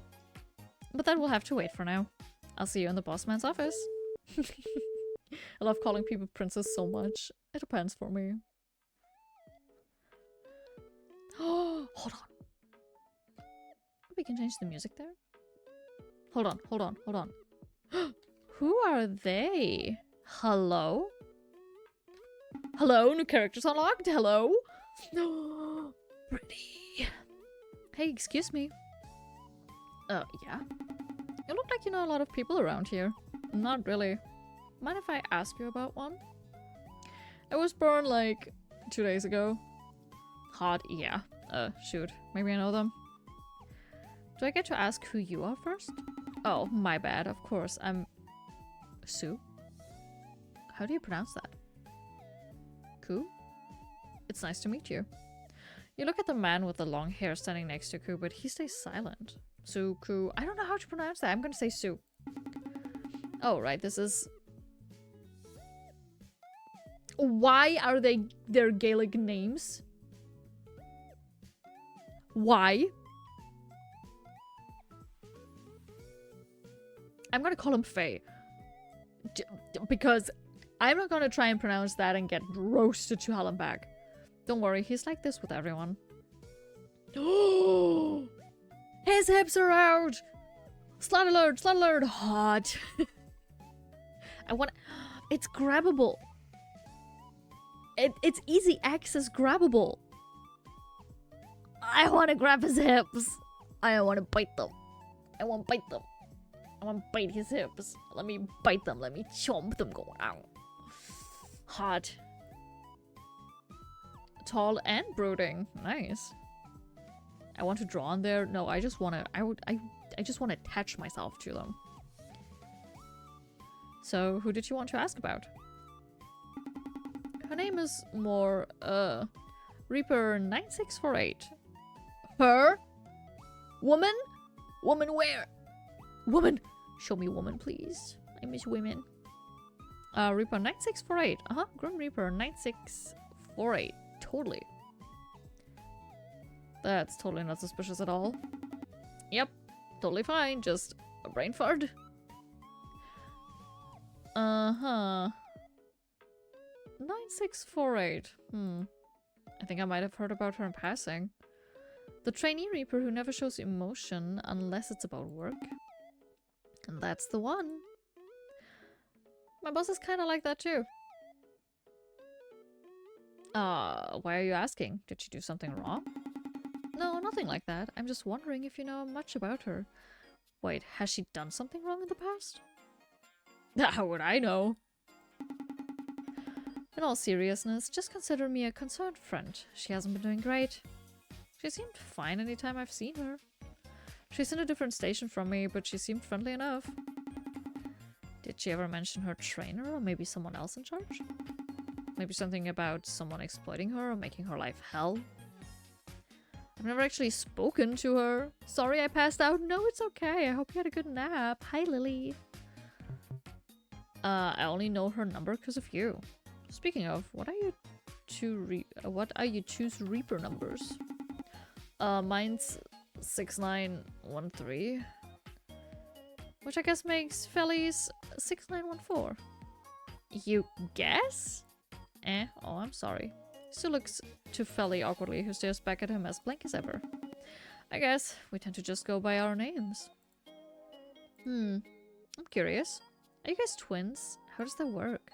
But that will have to wait for now. I'll see you in the boss man's office. I love calling people princess so much. It depends for me. Oh, hold on. We can change the music there. Hold on. Who are they? Hello? Hello? New characters unlocked? Hello? No. Pretty. Hey, excuse me. Yeah? You look like you know a lot of people around here. Not really. Mind if I ask you about one? I was born like 2 days ago. Hot, yeah. Shoot. Maybe I know them. Do I get to ask who you are first? Oh, my bad. Of course. I'm... Sue? How do you pronounce that? Ku? It's nice to meet you. You look at the man with the long hair standing next to Ku, but he stays silent. Sue, Ku... I don't know how to pronounce that. I'm gonna say Sue. Oh, right. This is... Why are they their Gaelic names? Why? I'm gonna call him Faye. Because I'm not gonna try and pronounce that and get roasted to hell and back. Don't worry, he's like this with everyone. Oh, his hips are out! Slut alert, hot. I want... It's grabbable. It's easy access grabbable. I want to grab his hips. I want to bite them. I want to bite them. I want to bite his hips. Let me bite them. Let me chomp them going out. Hot. Tall and brooding. Nice. I want to draw on there. No, I just want to... I just want to attach myself to them. So, who did you want to ask about? Her name is more, Reaper 9648. Her? Woman? Woman where? Woman! Show me woman, please. I miss women. Reaper 9648. Grim Reaper 9648. Totally. That's totally not suspicious at all. Yep. Totally fine. Just a brain fart. 9648. I think I might have heard about her in passing. The trainee Reaper who never shows emotion unless it's about work. And that's the one. My boss is kind of like that too. Why are you asking? Did she do something wrong? No, nothing like that. I'm just wondering if you know much about her. Wait, has she done something wrong in the past? How would I know? In all seriousness, just consider me a concerned friend. She hasn't been doing great. She seemed fine anytime I've seen her. She's in a different station from me, but she seemed friendly enough. Did she ever mention her trainer or maybe someone else in charge? Maybe something about someone exploiting her or making her life hell? I've never actually spoken to her. Sorry I passed out. No, it's okay. I hope you had a good nap. Hi, Lily. I only know her number because of you. Speaking of, what are you two's Reaper numbers? Mine's 6913, which I guess makes Felly's 6914. You guess? Oh, I'm sorry. Still looks to Felly awkwardly, who stares back at him as blank as ever. I guess we tend to just go by our names. I'm curious. Are you guys twins? How does that work?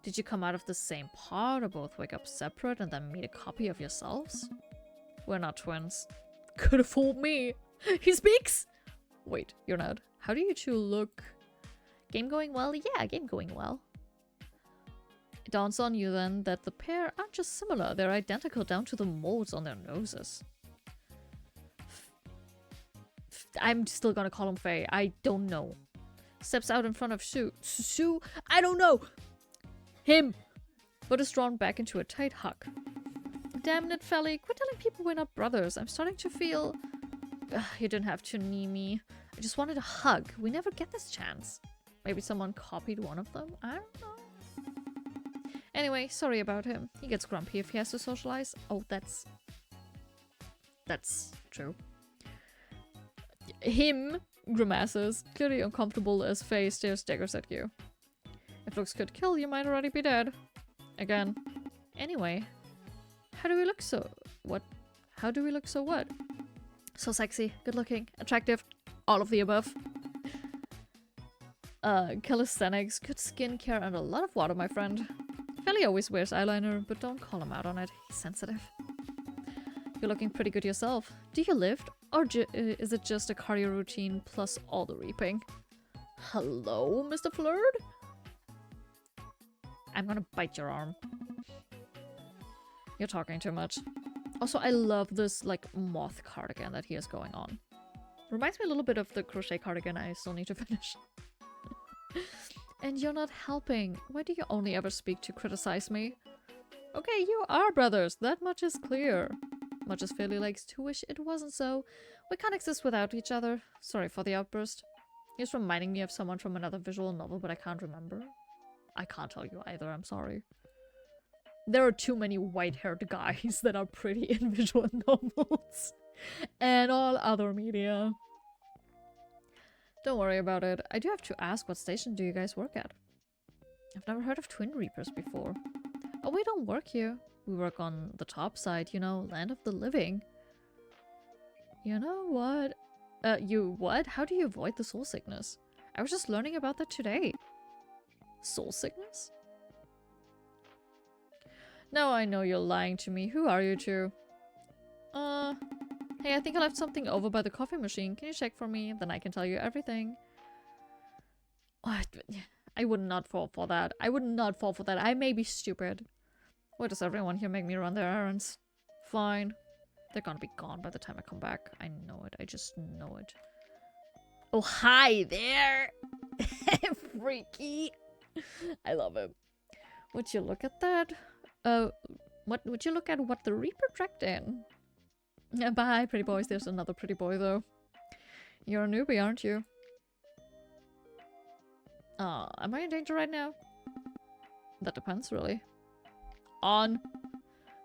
Did you come out of the same pod or both wake up separate and then meet a copy of yourselves? We're not twins. Could have fooled me. He speaks! Wait, you're not. How do you two look? Game going well? Yeah, game going well. It dawns on you then that the pair aren't just similar, they're identical down to the molds on their noses. I'm still gonna call him Faye. I don't know. Steps out in front of Sue. I don't know! Him! But is drawn back into a tight hug. Damn it, Felly. Quit telling people we're not brothers. I'm starting to feel... you didn't have to knee me. I just wanted a hug. We never get this chance. Maybe someone copied one of them? I don't know. Anyway, sorry about him. He gets grumpy if he has to socialize. Oh, that's true. Him grimaces, clearly uncomfortable as Faye stares at you. If looks could kill, you might already be dead. Again. Anyway, how do we look so... what? How do we look so what? So sexy, good looking, attractive, all of the above. Calisthenics, good skincare, and a lot of water, my friend. Felly always wears eyeliner, but don't call him out on it. He's sensitive. You're looking pretty good yourself. Do you lift? Or is it just a cardio routine plus all the reaping? Hello, Mr. Flirt? I'm gonna bite your arm. You're talking too much. Also, I love this, like, moth cardigan that he has going on. Reminds me a little bit of the crochet cardigan I still need to finish. And you're not helping. Why do you only ever speak to criticize me? Okay, you are brothers. That much is clear. Much as Philly likes to wish it wasn't so, we can't exist without each other. Sorry for the outburst. He's reminding me of someone from another visual novel, but I can't remember. I can't tell you either, I'm sorry. There are too many white-haired guys that are pretty in visual novels. And all other media. Don't worry about it. I do have to ask, what station do you guys work at? I've never heard of Twin Reapers before. Oh, we don't work here. We work on the top side, you know, land of the living. You know what? You what? How do you avoid the soul sickness? I was just learning about that today. Soul sickness? No, I know you're lying to me. Who are you two? Hey, I think I left something over by the coffee machine. Can you check for me? Then I can tell you everything. What? I would not fall for that. I would not fall for that. I may be stupid. Why does everyone here make me run their errands? Fine. They're gonna be gone by the time I come back. I know it. I just know it. Oh, hi there! Freaky! I love him. Would you look at that? What would you look at what the Reaper dragged in? Bye, pretty boys. There's another pretty boy, though. You're a newbie, aren't you? Am I in danger right now? That depends, really. On.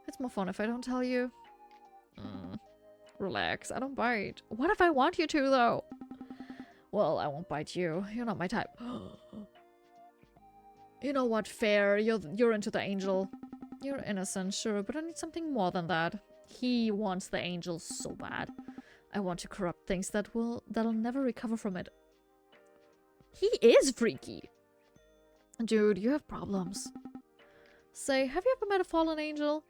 It's more fun if I don't tell you. Relax, I don't bite. What if I want you to, though? Well, I won't bite you. You're not my type. You know what, fair. You're into the angel. You're innocent, sure, but I need something more than that. He wants the angel so bad. I want to corrupt things that'll never recover from it. He is freaky. Dude, you have problems. Say, have you ever met a fallen angel?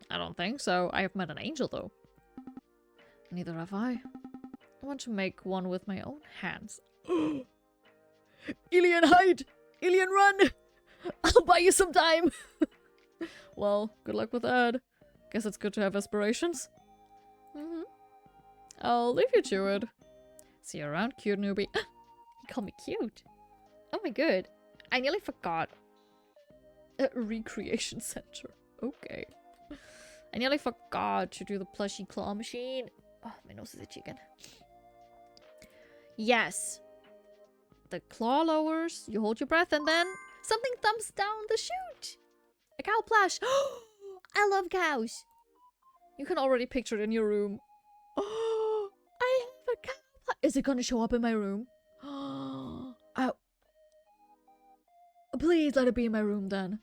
I don't think so. I have met an angel, though. Neither have I. I want to make one with my own hands. Ilian, hide! Ilian, run! I'll buy you some time! Well, good luck with that. Guess it's good to have aspirations. I'll leave you to it. See you around, cute newbie. He called me cute. Oh my god. I nearly forgot. A recreation center. Okay. I nearly forgot to do the plushie claw machine. Oh, my nose is itchy again. Yes. The claw lowers, you hold your breath, and then something thumps down the chute. A cow plush. I love cows. You can already picture it in your room. Oh, I have a cow plush. Is it gonna show up in my room? Oh, please let it be in my room then.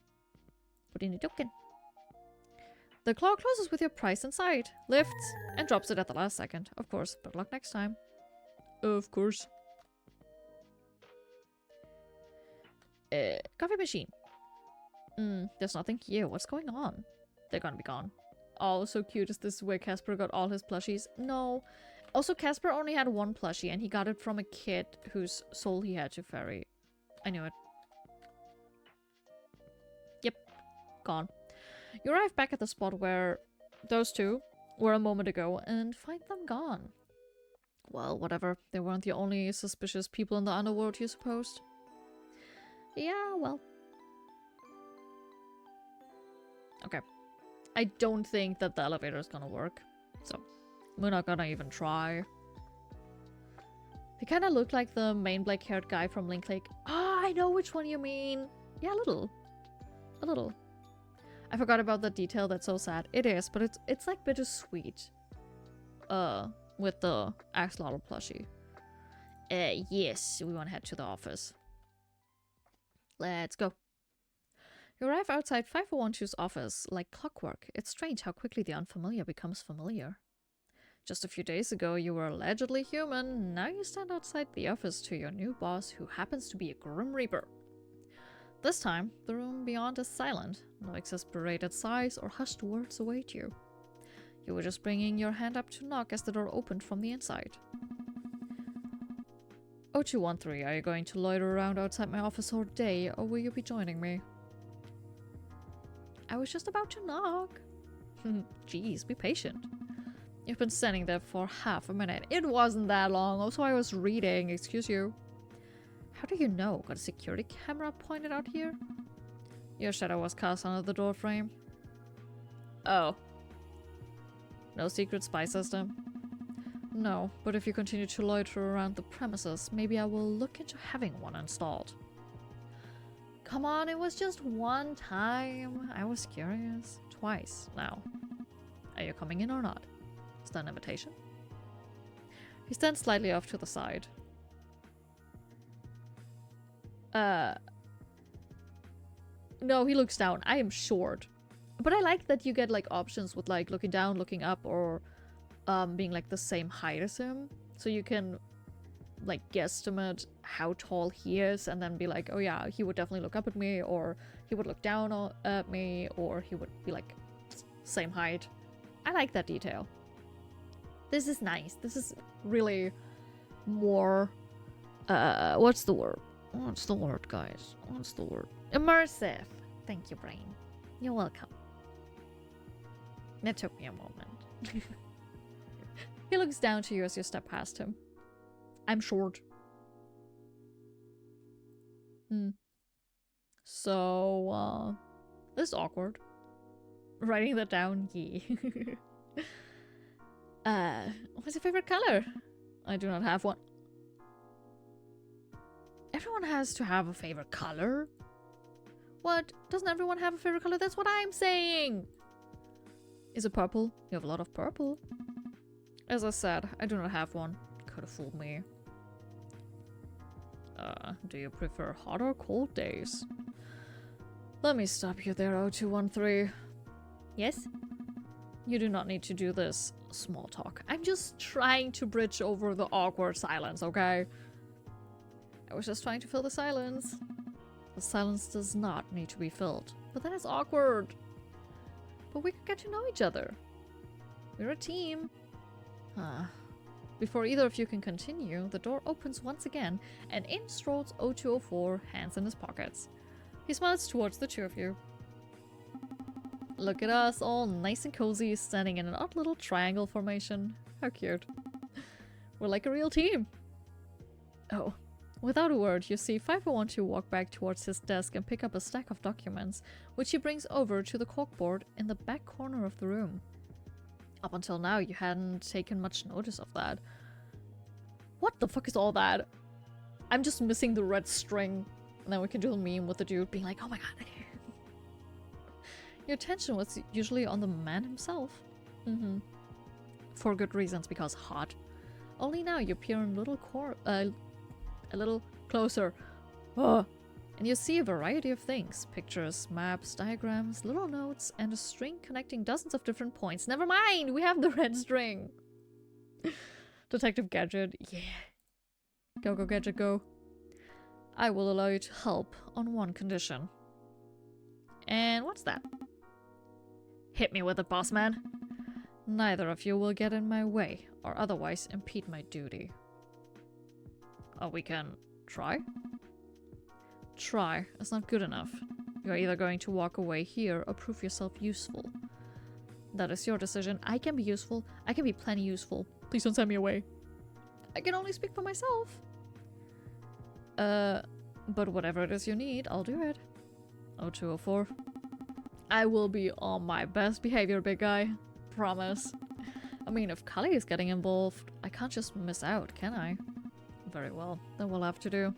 What are you doing? The claw closes with your prize inside, lifts, and drops it at the last second. Of course, better luck next time. Of course. Coffee machine. There's nothing here. What's going on? They're gonna be gone. Oh, so cute. Is this where Casper got all his plushies? No. Also, Casper only had one plushie, and he got it from a kid whose soul he had to ferry. I knew it. Yep. Gone. You arrive back at the spot where those two were a moment ago and find them gone. Well, whatever. They weren't the only suspicious people in the underworld, you supposed? Yeah, well. Okay. I don't think that the elevator is gonna work. So, we're not gonna even try. They kind of look like the main black-haired guy from Link Lake. Ah, I know which one you mean. Yeah, a little. A little. I forgot about the detail. That's so sad. It is, but it's like bittersweet. With the axolotl plushie. Yes, we want to head to the office. Let's go. You arrive outside 5012's office like clockwork. It's strange how quickly the unfamiliar becomes familiar. Just a few days ago, you were allegedly human. Now you stand outside the office to your new boss, who happens to be a Grim Reaper. This time, the room beyond is silent. No exasperated sighs or hushed words await you. You were just bringing your hand up to knock as the door opened from the inside. 0213, are you going to loiter around outside my office all day, or will you be joining me? I was just about to knock. Jeez, be patient. You've been standing there for half a minute. It wasn't that long, also I was reading, excuse you. How do you know? Got a security camera pointed out here? Your shadow was cast under the door frame. Oh. No secret spy system? No, but if you continue to loiter around the premises, maybe I will look into having one installed. Come on, it was just one time. I was curious. Twice now. Are you coming in or not? Is that an invitation? He stands slightly off to the side. No, he looks down. I am short. But I like that you get like options with like looking down, looking up, or being like the same height as him. So you can like guesstimate how tall he is and then be like, oh yeah, he would definitely look up at me, or he would look down at me, or he would be like same height. I like that detail. This is nice. This is really more what's the word? What's the word, guys? What's the word? Immersive. Thank you, brain. You're welcome. It took me a moment. He looks down to you as you step past him. I'm short. So, this is awkward. Writing that down, yeah. What's your favorite color? I do not have one. Everyone has to have a favorite color? What? Doesn't everyone have a favorite color? That's what I'm saying! Is it purple? You have a lot of purple. As I said, I do not have one. Could have fooled me. Do you prefer hot or cold days? Let me stop you there, 0213. Yes? You do not need to do this small talk. I'm just trying to bridge over the awkward silence, okay? I was just trying to fill the silence. The silence does not need to be filled. But that is awkward. But we could get to know each other. We're a team. Before either of you can continue, the door opens once again, and in strolls 0204, hands in his pockets. He smiles towards the two of you. Look at us, all nice and cozy, standing in an odd little triangle formation. How cute. We're like a real team. Oh. Without a word, you see 5012 walk back towards his desk and pick up a stack of documents, which he brings over to the corkboard in the back corner of the room. Up until now, you hadn't taken much notice of that. What the fuck is all that? I'm just missing the red string, and then we can do a meme with the dude being like, oh my god. Your attention was usually on the man himself. For good reasons, because hot. Only now you peer in a little closer. And you see a variety of things. Pictures, maps, diagrams, little notes, and a string connecting dozens of different points. Never mind! We have the red string! Detective Gadget, yeah. Go, go, Gadget, go. I will allow you to help on one condition. And what's that? Hit me with it, boss man. Neither of you will get in my way, or otherwise impede my duty. We can try? Try is not good enough. You are either going to walk away here or prove yourself useful. That is your decision. I can be useful. I can be plenty useful. Please don't send me away. I can only speak for myself. But whatever it is you need, I'll do it. 0204. I will be on my best behavior, big guy. Promise. I mean, if Kali is getting involved, I can't just miss out, can I? Very well, then we'll have to do.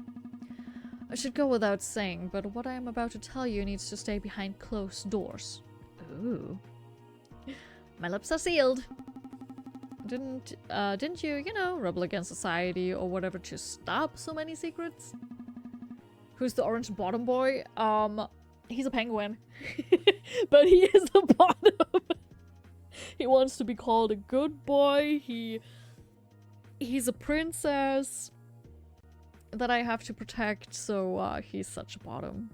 I should go without saying, but what I am about to tell you needs to stay behind closed doors. Ooh. My lips are sealed. Didn't you, rebel against society or whatever to stop so many secrets? Who's the orange bottom boy? He's a penguin. But he is the bottom. He wants to be called a good boy. He's a princess that I have to protect, so he's such a bottom.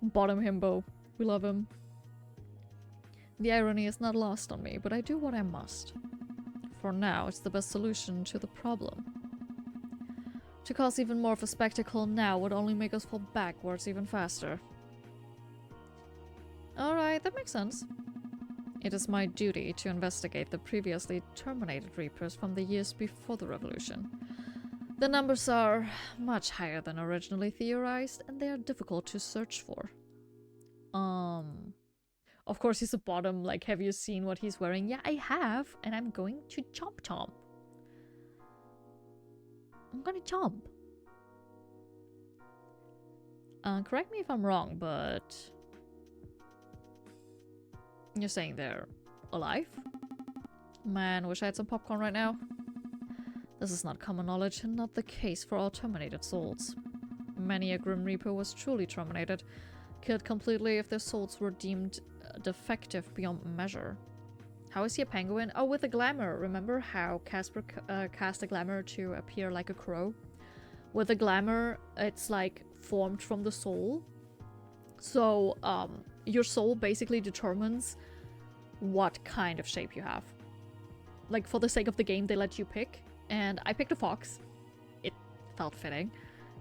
Bottom himbo. We love him. The irony is not lost on me, but I do what I must. For now, it's the best solution to the problem. To cause even more of a spectacle now would only make us fall backwards even faster. Alright, that makes sense. It is my duty to investigate the previously terminated Reapers from the years before the revolution. The numbers are much higher than originally theorized, and they are difficult to search for. Of course he's a bottom, like, have you seen what he's wearing? Yeah, I have, and I'm going to chomp chomp. I'm gonna chomp. Correct me if I'm wrong, but... You're saying they're alive? Man, wish I had some popcorn right now. This is not common knowledge, and not the case for all terminated souls. Many a Grim Reaper was truly terminated, killed completely if their souls were deemed defective beyond measure. How is he a penguin? Oh, with a glamour. Remember how Casper cast a glamour to appear like a crow? With a glamour, it's like formed from the soul. So, your soul basically determines what kind of shape you have. Like, for the sake of the game, they let you pick. And I picked a fox. It felt fitting.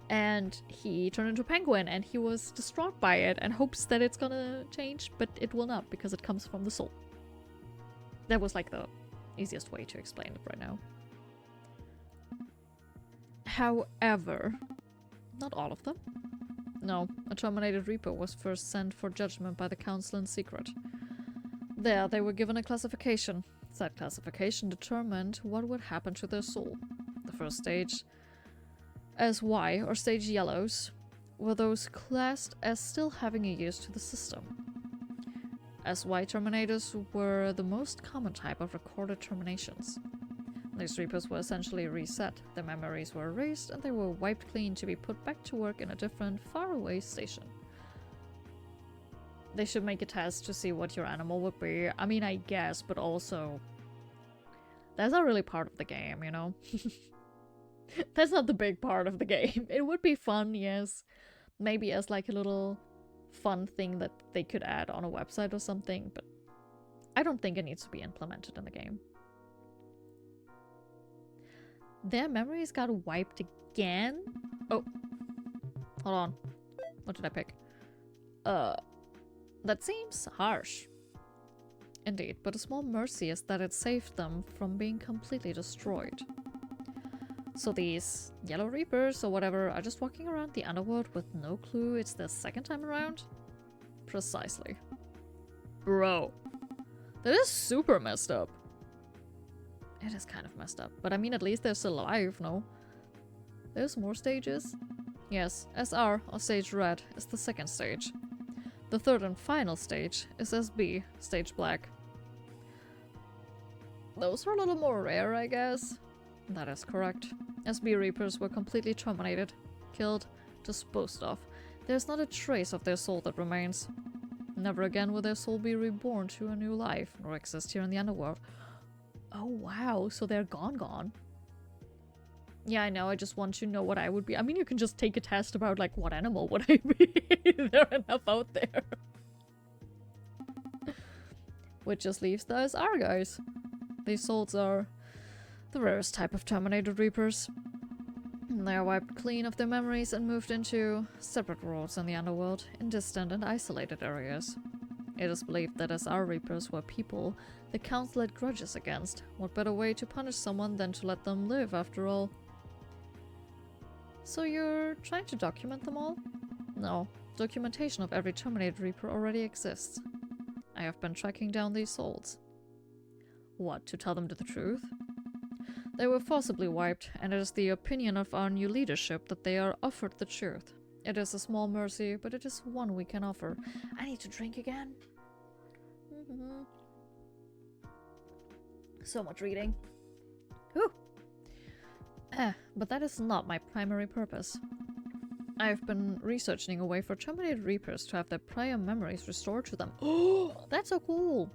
And he turned into a penguin, and he was distraught by it and hopes that it's gonna change, but it will not because it comes from the soul. That was like the easiest way to explain it right now. However, not all of them. No, a terminated Reaper was first sent for judgment by the Council in secret. There, they were given a classification. That classification determined what would happen to their soul. The first stage, SY, or stage yellows, were those classed as still having a use to the system. SY terminators were the most common type of recorded terminations. These Reapers were essentially reset, their memories were erased, and they were wiped clean to be put back to work in a different, faraway station. They should make a test to see what your animal would be. I mean, I guess, but also... that's not really part of the game, you know? That's not the big part of the game. It would be fun, yes. Maybe as like a little fun thing that they could add on a website or something, but I don't think it needs to be implemented in the game. Their memories got wiped again? Oh. Hold on. What did I pick? That seems harsh. Indeed, but a small mercy is that it saved them from being completely destroyed. So these Yellow Reapers or whatever are just walking around the underworld with no clue it's their second time around? Precisely. Bro. That is super messed up. It is kind of messed up, but I mean at least they're still alive, no? There's more stages? Yes, SR, or Stage Red, is the second stage. The third and final stage is SB, Stage Black. Those are a little more rare, I guess. That is correct. SB Reapers were completely terminated, killed, disposed of. There's not a trace of their soul that remains. Never again will their soul be reborn to a new life, nor exist here in the underworld. Oh wow, so they're gone. Yeah, I know, I just want to know what I would be. I mean, you can just take a test about, like, what animal would I be? There are enough out there. Which just leaves the SR guys. These souls are the rarest type of terminated Reapers. They are wiped clean of their memories and moved into separate worlds in the underworld, in distant and isolated areas. It is believed that SR Reapers were people the Council had grudges against. What better way to punish someone than to let them live, after all? So you're trying to document them all? No. Documentation of every terminated Reaper already exists. I have been tracking down these souls. What, to tell them the truth? They were forcibly wiped, and it is the opinion of our new leadership that they are offered the truth. It is a small mercy, but it is one we can offer. I need to drink again. So much reading. Whew. But that is not my primary purpose. I have been researching a way for terminated Reapers to have their prior memories restored to them. Oh, that's so cool!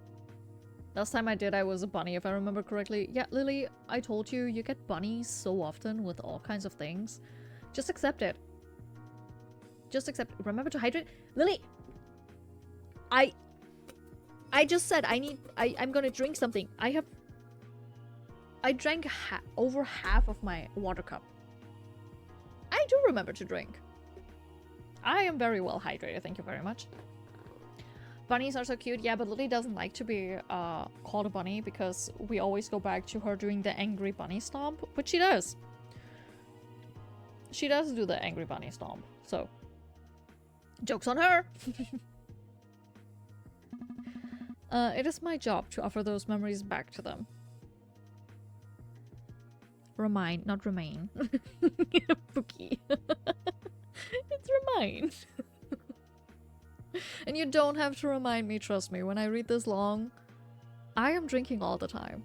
Last time I did, I was a bunny, if I remember correctly. Yeah, Lily, I told you, you get bunnies so often with all kinds of things. Just accept it. Just accept it. Remember to hydrate. Lily! I just said I'm gonna drink something. I drank over half of my water cup. I do remember to drink. I am very well hydrated, thank you very much. Bunnies are so cute, yeah, but Lily doesn't like to be called a bunny because we always go back to her doing the angry bunny stomp, but she does. She does do the angry bunny stomp, so joke's on her. It is my job to offer those memories back to them. Remind, not remain. Pookie. It's remind. And you don't have to remind me, trust me. When I read this long, I am drinking all the time.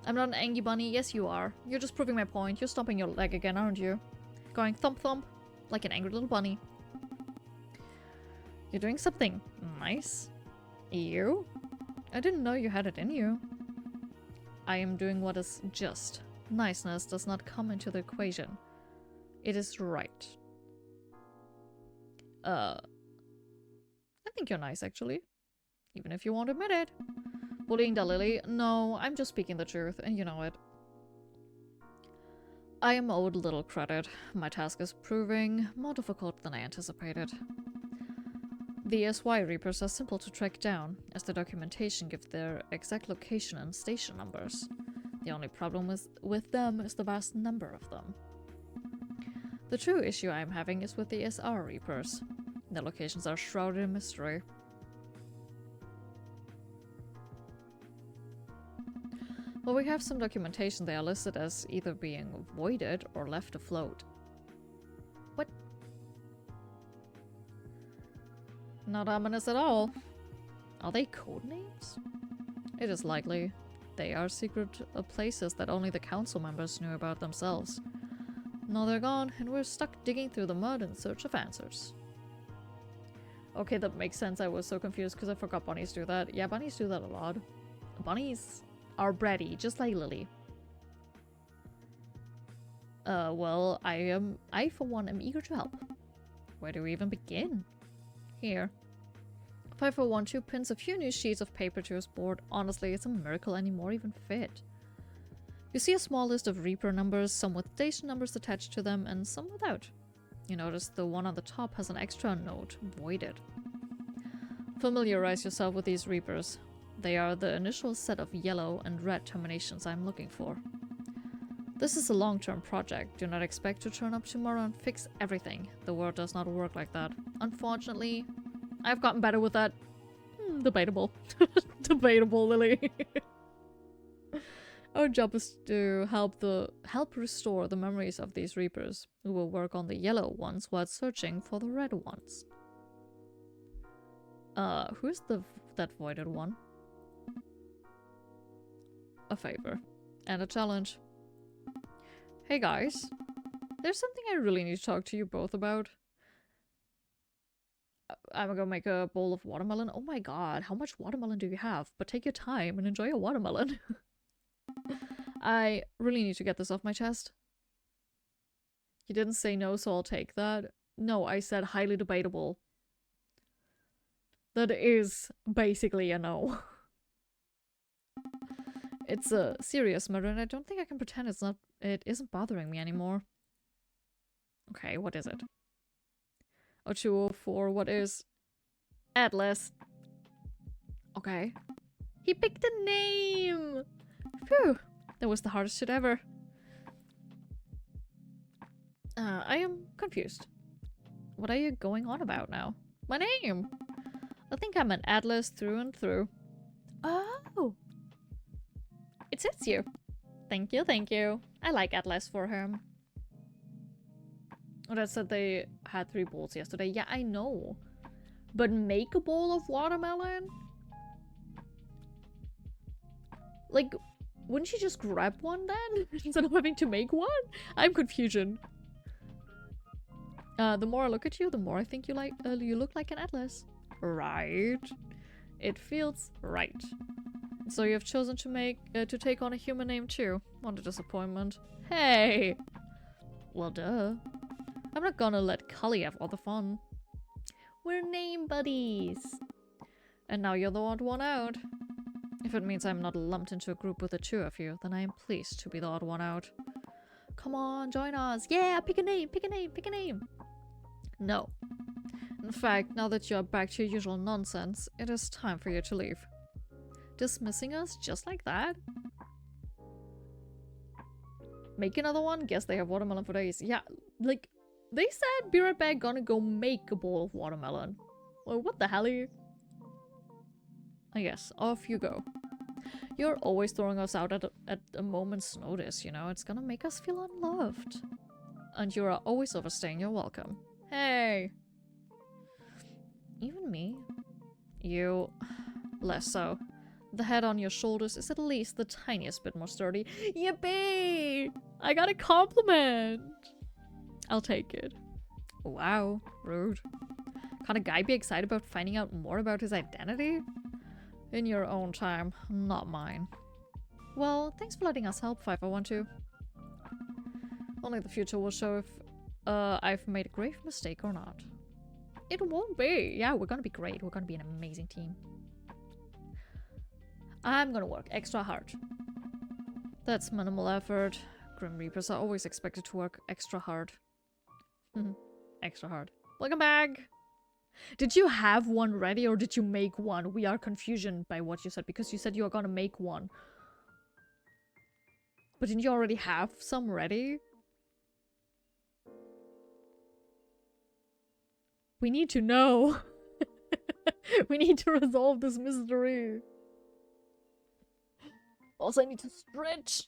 I'm not an angry bunny. Yes, you are. You're just proving my point. You're stomping your leg again, aren't you? Going thump thump, like an angry little bunny. You're doing something nice. You? I didn't know you had it in you. I am doing what is just. Niceness does not come into the equation. It is right. I think you're nice, actually. Even if you won't admit it. Bullying the Lily? No, I'm just speaking the truth, and you know it. I am owed little credit. My task is proving more difficult than I anticipated. The SY Reapers are simple to track down, as the documentation gives their exact location and station numbers. The only problem with them is the vast number of them. The true issue I am having is with the SR Reapers. Their locations are shrouded in mystery. While we have some documentation, they are listed as either being voided or left afloat. What? Not ominous at all. Are they code names? It is likely. They are secret places that only the council members knew about themselves. Now they're gone, and we're stuck digging through the mud in search of answers. Okay, that makes sense. I was so confused because I forgot bunnies do that. Yeah, bunnies do that a lot. Bunnies are bratty, just like Lily. Well, I for one am eager to help. Where do we even begin? Here. 5012 pins a few new sheets of paper to his board. Honestly, it's a miracle any more even fit. You see a small list of Reaper numbers, some with station numbers attached to them, and some without. You notice the one on the top has an extra note, voided. Familiarize yourself with these Reapers. They are the initial set of yellow and red terminations I'm looking for. This is a long-term project. Do not expect to turn up tomorrow and fix everything. The world does not work like that. Unfortunately, I've gotten better with that. Debatable. Debatable, Lily. Our job is to help restore the memories of these Reapers. We will work on the yellow ones while searching for the red ones. Who's that voided one? A favor. And a challenge. Hey guys. There's something I really need to talk to you both about. I'm gonna make a bowl of watermelon. Oh my god, how much watermelon do you have? But take your time and enjoy your watermelon. I really need to get this off my chest. You didn't say no, so I'll take that. No, I said highly debatable. That is basically a no. It's a serious matter, and I don't think I can pretend it isn't bothering me anymore. Okay, what is it? 0204, what is? Atlas. Okay. He picked a name! Phew! That was the hardest shit ever. I am confused. What are you going on about now? My name! I think I'm an Atlas through and through. Oh! It suits you. Thank you, thank you. I like Atlas for him. Oh, that said they had 3 bowls yesterday. Yeah, I know. But make a bowl of watermelon? Like, wouldn't you just grab one then? Instead of having to make one? I'm confusion. The more I look at you, the more I think you look like an Atlas. Right. It feels right. So you have chosen to take on a human name too. What a disappointment. Hey! Well, duh. I'm not gonna let Cully have all the fun. We're name buddies! And now you're the odd one out. If it means I'm not lumped into a group with the 2 of you, then I am pleased to be the odd one out. Come on, join us! Yeah, pick a name, pick a name, pick a name! No. In fact, now that you're back to your usual nonsense, it is time for you to leave. Dismissing us just like that? Make another one? Guess they have watermelon for days. Yeah, like, they said be right back, gonna go make a bowl of watermelon. Well, what the hell are you? I guess, off you go. You're always throwing us out at a moment's notice, you know? It's gonna make us feel unloved. And you are always overstaying your welcome. Hey! Even me? You... less so. The head on your shoulders is at least the tiniest bit more sturdy. Yippee! I got a compliment! I'll take it. Wow, rude. Can't a guy be excited about finding out more about his identity? In your own time, not mine. Well, thanks for letting us help, 5012. Only the future will show if I've made a grave mistake or not. It won't be. Yeah, we're gonna be great. We're gonna be an amazing team. I'm gonna work extra hard. That's minimal effort. Grim Reapers are always expected to work extra hard. Extra hard. Welcome back! Did you have one ready or did you make one? We are confusion by what you said because you said you were gonna make one. But didn't you already have some ready? We need to know. We need to resolve this mystery. Also, I need to stretch.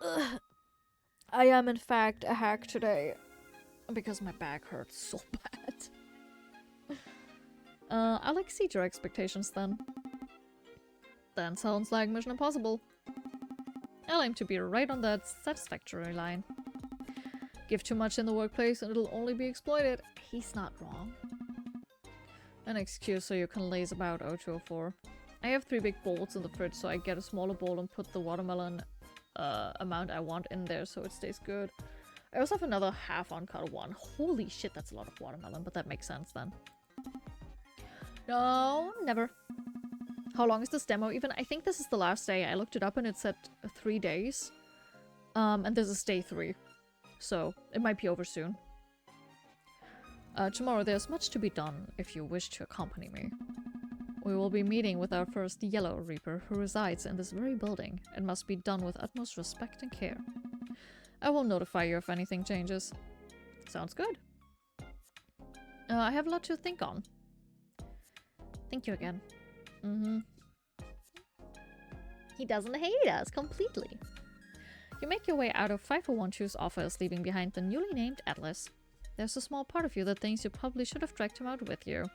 Ugh. I am, in fact, a hack today. Because my back hurts so bad. I'll exceed your expectations then. Then sounds like Mission Impossible. I'll aim to be right on that satisfactory line. Give too much in the workplace and it'll only be exploited. He's not wrong. An excuse so you can laze about 0204. I have 3 big bowls in the fridge, so I get a smaller bowl and put the watermelon amount I want in there so it stays good. I also have another half uncut one. Holy shit, that's a lot of watermelon, but that makes sense then. No, never. How long is this demo even? I think this is the last day. I looked it up and it said 3 days. And this is day 3. So, it might be over soon. Tomorrow there's much to be done if you wish to accompany me. We will be meeting with our first Yellow Reaper who resides in this very building. It must be done with utmost respect and care. I will notify you if anything changes. Sounds good. I have a lot to think on. Thank you again. He doesn't hate us completely. You make your way out of 5012's office, leaving behind the newly named Atlas. There's a small part of you that thinks you probably should have dragged him out with you.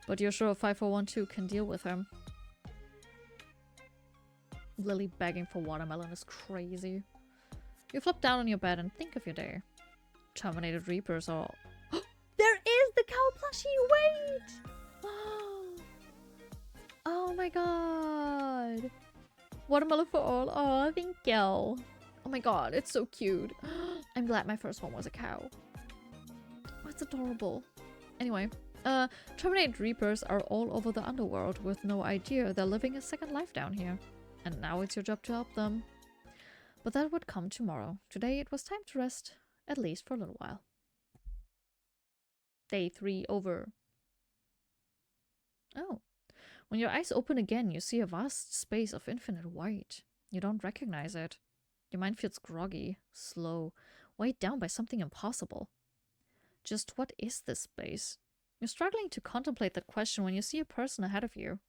But you're sure 5412 can deal with him. Lily begging for watermelon is crazy. You flop down on your bed and think of your day. Terminated Reapers are... There is the cow plushie! Wait! Oh my god! Watermelon for all. Oh, thank you. Oh my god, it's so cute. I'm glad my first one was a cow. Oh, it's adorable. Anyway, Terminated Reapers are all over the underworld with no idea they're living a second life down here. And now it's your job to help them. But that would come tomorrow. Today it was time to rest, at least for a little while. Day 3 over. Oh. When your eyes open again, you see a vast space of infinite white. You don't recognize it. Your mind feels groggy, slow, weighed down by something impossible. Just what is this space? You're struggling to contemplate that question when you see a person ahead of you.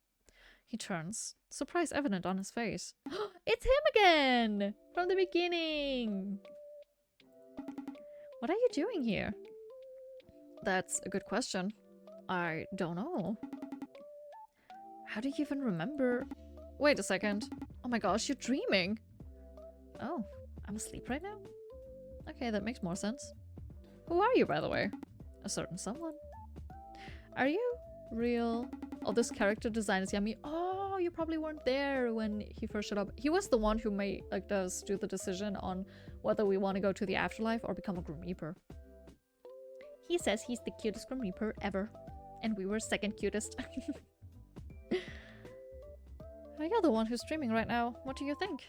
He turns, surprise evident on his face. It's him again! From the beginning! What are you doing here? That's a good question. I don't know. How do you even remember? Wait a second. Oh my gosh, you're dreaming! Oh, I'm asleep right now? Okay, that makes more sense. Who are you, by the way? A certain someone. Are you real? Oh, this character design is yummy. Oh, you probably weren't there when he first showed up. He was the one who made, does do the decision on whether we want to go to the afterlife or become a Grim Reaper. He says he's the cutest Grim Reaper ever. And we were second cutest. You're the one who's streaming right now. What do you think?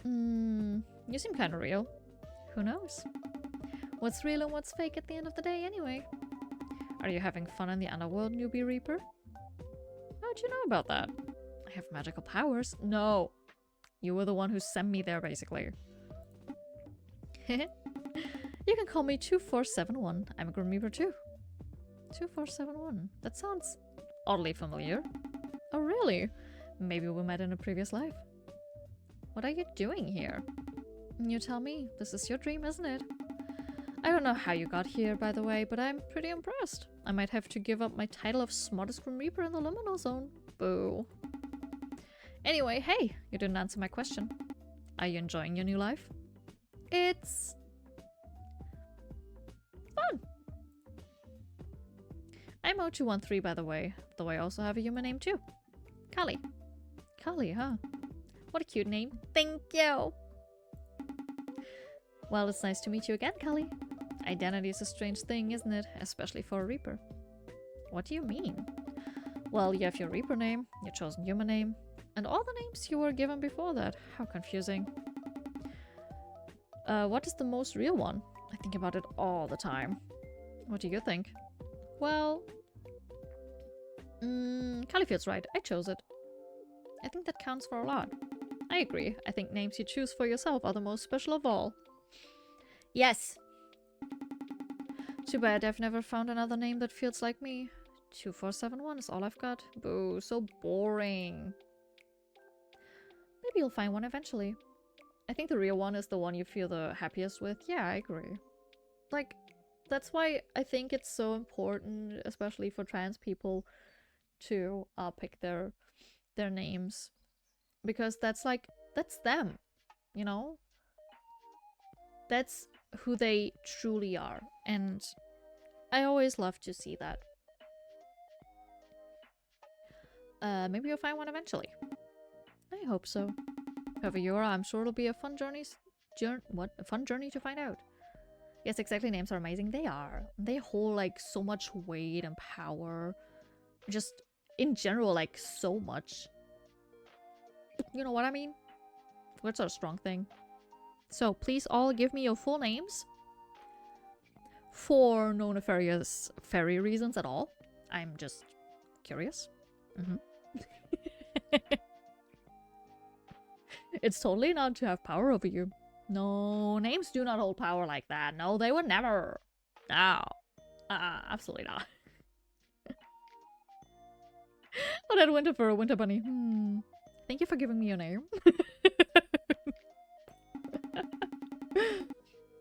You seem kind of real. Who knows? What's real and what's fake at the end of the day anyway? Are you having fun in the underworld, newbie Reaper? How'd you know about that? I have magical powers. No. You were the one who sent me there, basically. You can call me 2471. I'm a Grim Reaper too. 2471. That sounds oddly familiar. Oh, really? Maybe we met in a previous life. What are you doing here? You tell me. This is your dream, isn't it? I don't know how you got here, by the way, but I'm pretty impressed. I might have to give up my title of smartest Grim Reaper in the liminal zone. Boo. Anyway, hey, you didn't answer my question. Are you enjoying your new life? It's fun. I'm 0213, by the way, though I also have a human name too. Kali. Kali, huh? What a cute name. Thank you. Well, it's nice to meet you again, Kali. Identity is a strange thing, isn't it? Especially for a Reaper. What do you mean? Well, you have your Reaper name, your chosen human name, And all the names you were given before that. How confusing. What is the most real one? I think about it all the time. What do you think? Well... Califield's right. I chose it. I think that counts for a lot. I agree. I think names you choose for yourself are the most special of all. Yes! Too bad I've never found another name that feels like me. 2471 is all I've got. Boo, so boring. Maybe you'll find one eventually. I think the real one is the one you feel the happiest with. Yeah, I agree. Like, that's why I think it's so important, especially for trans people, to pick their names. Because that's like, that's them, you know? That's who they truly are. And I always love to see that. Maybe you'll find one eventually. I hope so. Whoever you are, I'm sure it'll be a fun journey to find out. Yes, exactly. Names are amazing. They are. They hold like so much weight and power. Just in general, like so much. You know what I mean? Words are a strong thing. So please all give me your full names. For no nefarious fairy reasons at all. I'm just curious. It's totally not to have power over you. No, names do not hold power like that. No, they would never. No. Absolutely not. Oh, that winter for a winter bunny. Thank you for giving me your name.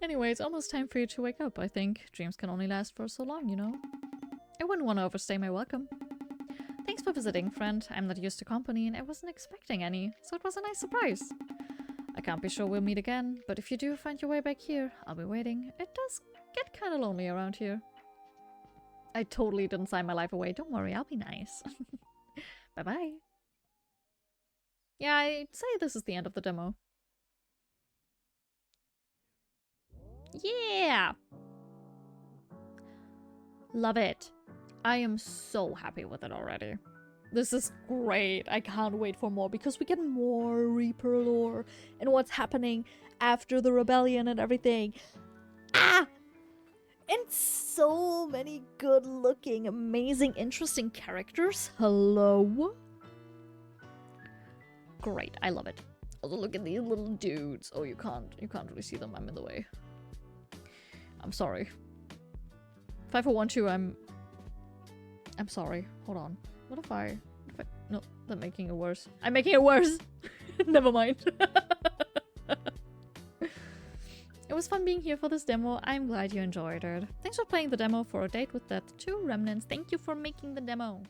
Anyway, it's almost time for you to wake up, I think. Dreams can only last for so long, you know? I wouldn't want to overstay my welcome. Thanks for visiting, friend. I'm not used to company and I wasn't expecting any, so it was a nice surprise. I can't be sure we'll meet again, but if you do find your way back here, I'll be waiting. It does get kind of lonely around here. I totally didn't sign my life away. Don't worry, I'll be nice. Bye-bye. Yeah, I'd say this is the end of the demo. Yeah! Love it. I am so happy with it already. This is great. I can't wait for more because we get more Reaper lore and what's happening after the rebellion and everything. Ah! And so many good looking, amazing, interesting characters. Hello? Great. I love it. Also, look at these little dudes. Oh, you can't really see them. I'm in the way. I'm sorry. 5412, I'm sorry. Hold on. What if I... No, I'm making it worse. I'm making it worse! Never mind. It was fun being here for this demo. I'm glad you enjoyed it. Thanks for playing the demo for a date with Death 2 Remnants. Thank you for making the demo.